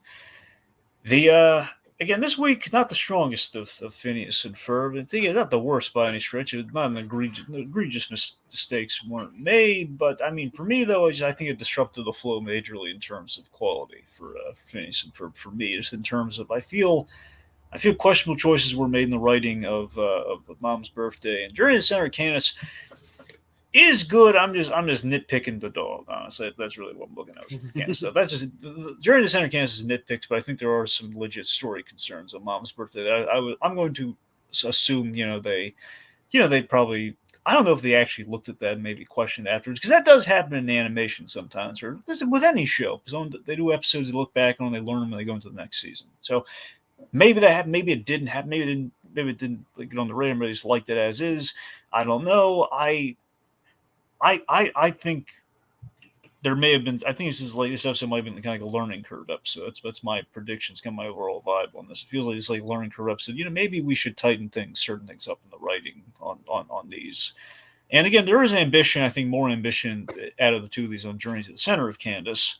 Again, this week, not the strongest of Phineas and Ferb. It's again, not the worst by any stretch. It's not an egregious mistakes weren't made, but I mean, for me though, I think it disrupted the flow majorly in terms of quality for Phineas and Ferb. For me, just in terms of I feel questionable choices were made in the writing of Mom's Birthday and Journey to the Center of Candace is good. I'm just nitpicking the dog. Honestly, that's really what I'm looking at with Candace stuff. That's just Journey to the Center of Candace is nitpicks, but I think there are some legit story concerns on Mom's Birthday that I'm going to assume they probably. I don't know if they actually looked at that and maybe questioned afterwards, because that does happen in animation sometimes, or with any show. Because they do episodes, they look back on, they learn them, and they go into the next season. So maybe that happened, maybe it didn't happen, maybe it didn't get on the radar, but they just liked it as is. I don't know. I think there may have been. I think this episode might have been kind of like a learning curve episode. That's my predictions, kind of my overall vibe on this. It feels like it's like a learning curve episode. Maybe we should tighten certain things up in the writing on these. And again, there is ambition. I think more ambition out of the two of these on Journey to the Center of Candace.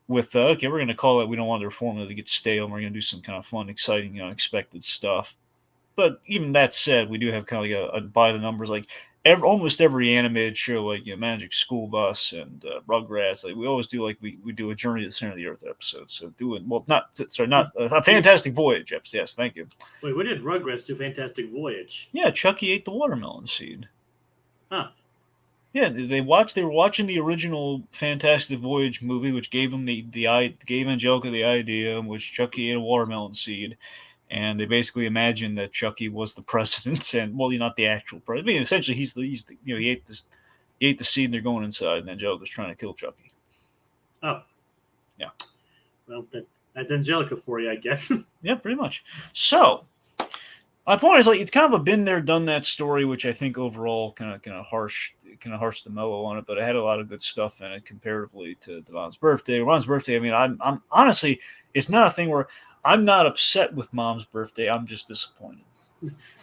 With we're going to call it. We don't want the reform to get stale. And we're going to do some kind of fun, exciting, unexpected stuff. But even that said, we do have kind of like a by the numbers like. Almost every animated show, like Magic School Bus and Rugrats, like we always do, like we do a Journey to the Center of the Earth episode. So not a Fantastic Voyage episode. Yes, thank you. Wait, when did Rugrats do Fantastic Voyage? Yeah, Chucky ate the watermelon seed. Huh. Yeah, they were watching the original Fantastic Voyage movie, which gave them gave Angelica the idea, in which Chucky ate a watermelon seed, and they basically imagined that Chucky was the president, and well, not the actual president. I mean, essentially, he's the he ate the seed, and they're going inside, and Angelica's trying to kill Chucky. Oh, yeah. Well, that's Angelica for you, I guess. Yeah, pretty much. So, my point is, like, it's kind of a been there, done that story, which I think overall kind of harsh the mellow on it, but it had a lot of good stuff in it comparatively to Ron's birthday. Ron's birthday, I mean, I'm honestly, it's not a thing where I'm not upset with Mom's birthday. I'm just disappointed.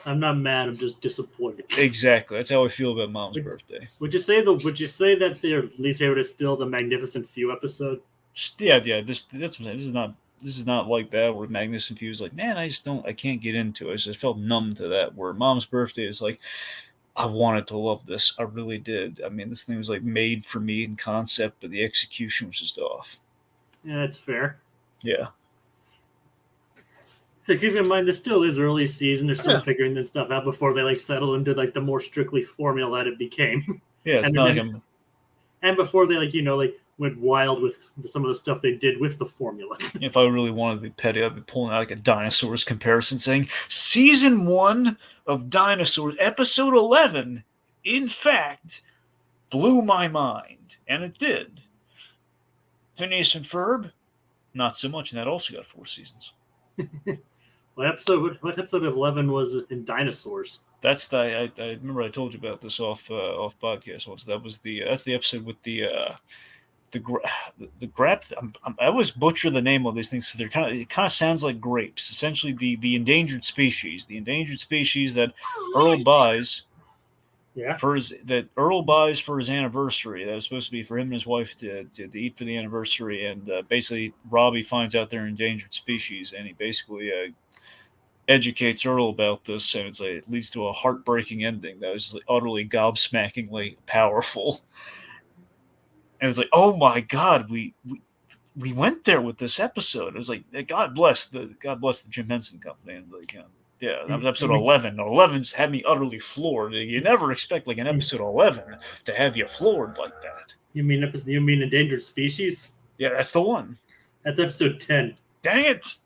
I'm not mad. I'm just disappointed. Exactly. That's how I feel about Mom's birthday. Would you say that their least favorite is still the Magnificent Few episode? Yeah. This is not like that where Magnificent Few is like, man, I can't get into it. I just felt numb to that. Where Mom's birthday is like, I wanted to love this. I really did. I mean, this thing was like made for me in concept, but the execution was just off. Yeah, that's fair. Yeah. So keep in mind, this still is early season. They're still figuring this stuff out before they settle into the more strictly formula that it became. Yeah, it's not like and before they went wild with some of the stuff they did with the formula. If I really wanted to be petty, I'd be pulling out like a dinosaurs comparison, saying season 1 of Dinosaurs, episode 11, in fact, blew my mind, and it did. Phineas and Ferb, not so much, and that also got 4 seasons. What episode of 11 was in Dinosaurs? That's I remember I told you about this off podcast once. That's the episode with the grap. I always butcher the name of these things. So it kind of sounds like grapes. Essentially, the endangered species. The endangered species that Earl buys. Yeah. Earl buys for his anniversary. That was supposed to be for him and his wife to eat for the anniversary. And basically, Robbie finds out they're endangered species, and he basically educates Earl about this, and it leads to a heartbreaking ending that was utterly gobsmackingly powerful. And it's like, oh my God, we went there with this episode. It was like, God bless the Jim Henson Company, and that was episode 11. 11's had me utterly floored. You never expect an episode 11 to have you floored like that. You mean Endangered Species? Yeah, that's the one. That's episode 10. Dang it!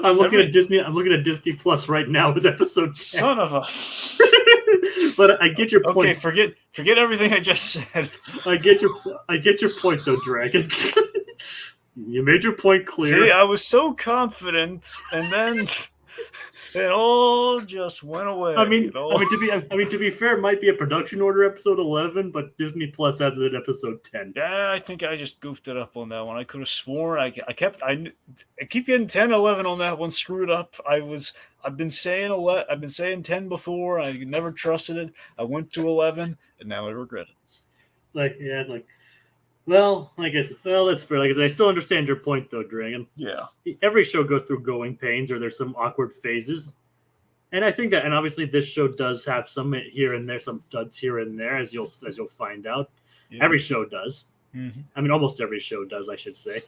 I'm looking at Disney Plus right now. It's episode 10. Son of a. But I get your point. Okay, forget everything I just said. I get your point though, Dragon. You made your point clear. See, I was so confident, and then it all just went away. To be fair, it might be a production order episode 11, but Disney Plus has it at episode 10. Yeah, I think I just goofed it up on that one. I could have sworn I keep getting 10, 11 on that one. Screwed up. I've been saying 10 before. I never trusted it. I went to 11, and now I regret it. That's fair. I still understand your point, though, Dragon. Yeah. Every show goes through growing pains, or there's some awkward phases, and I think that, and obviously this show does have some here and there, some duds here and there, as you'll find out. Yeah. Every show does. Mm-hmm. I mean, almost every show does, I should say.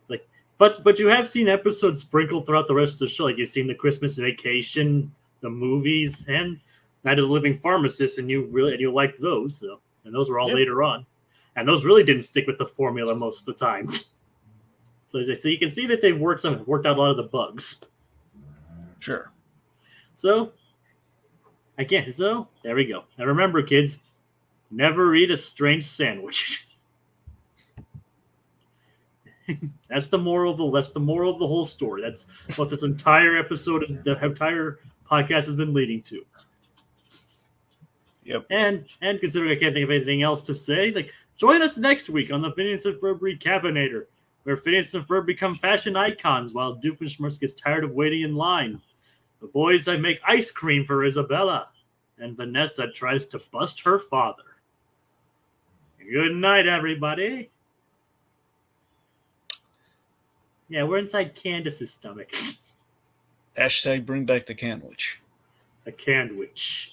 It's but you have seen episodes sprinkled throughout the rest of the show. You've seen the Christmas Vacation, the movies, and Night of the Living Pharmacist, and you liked those. So, and those were all later on. And those really didn't stick with the formula most of the time. So you can see that they worked out a lot of the bugs. Sure. So there we go. Now remember, kids, never eat a strange sandwich. That's the moral of the whole story. That's what this entire entire podcast has been leading to. Yep. And considering I can't think of anything else to say, join us next week on the Phineas and Ferb Recap-inator, where Phineas and Ferb become fashion icons while Doofenshmirtz gets tired of waiting in line. The boys make ice cream for Isabella, and Vanessa tries to bust her father. Good night, everybody. Yeah, we're inside Candace's stomach. # bring back the Canwich. A Canwich.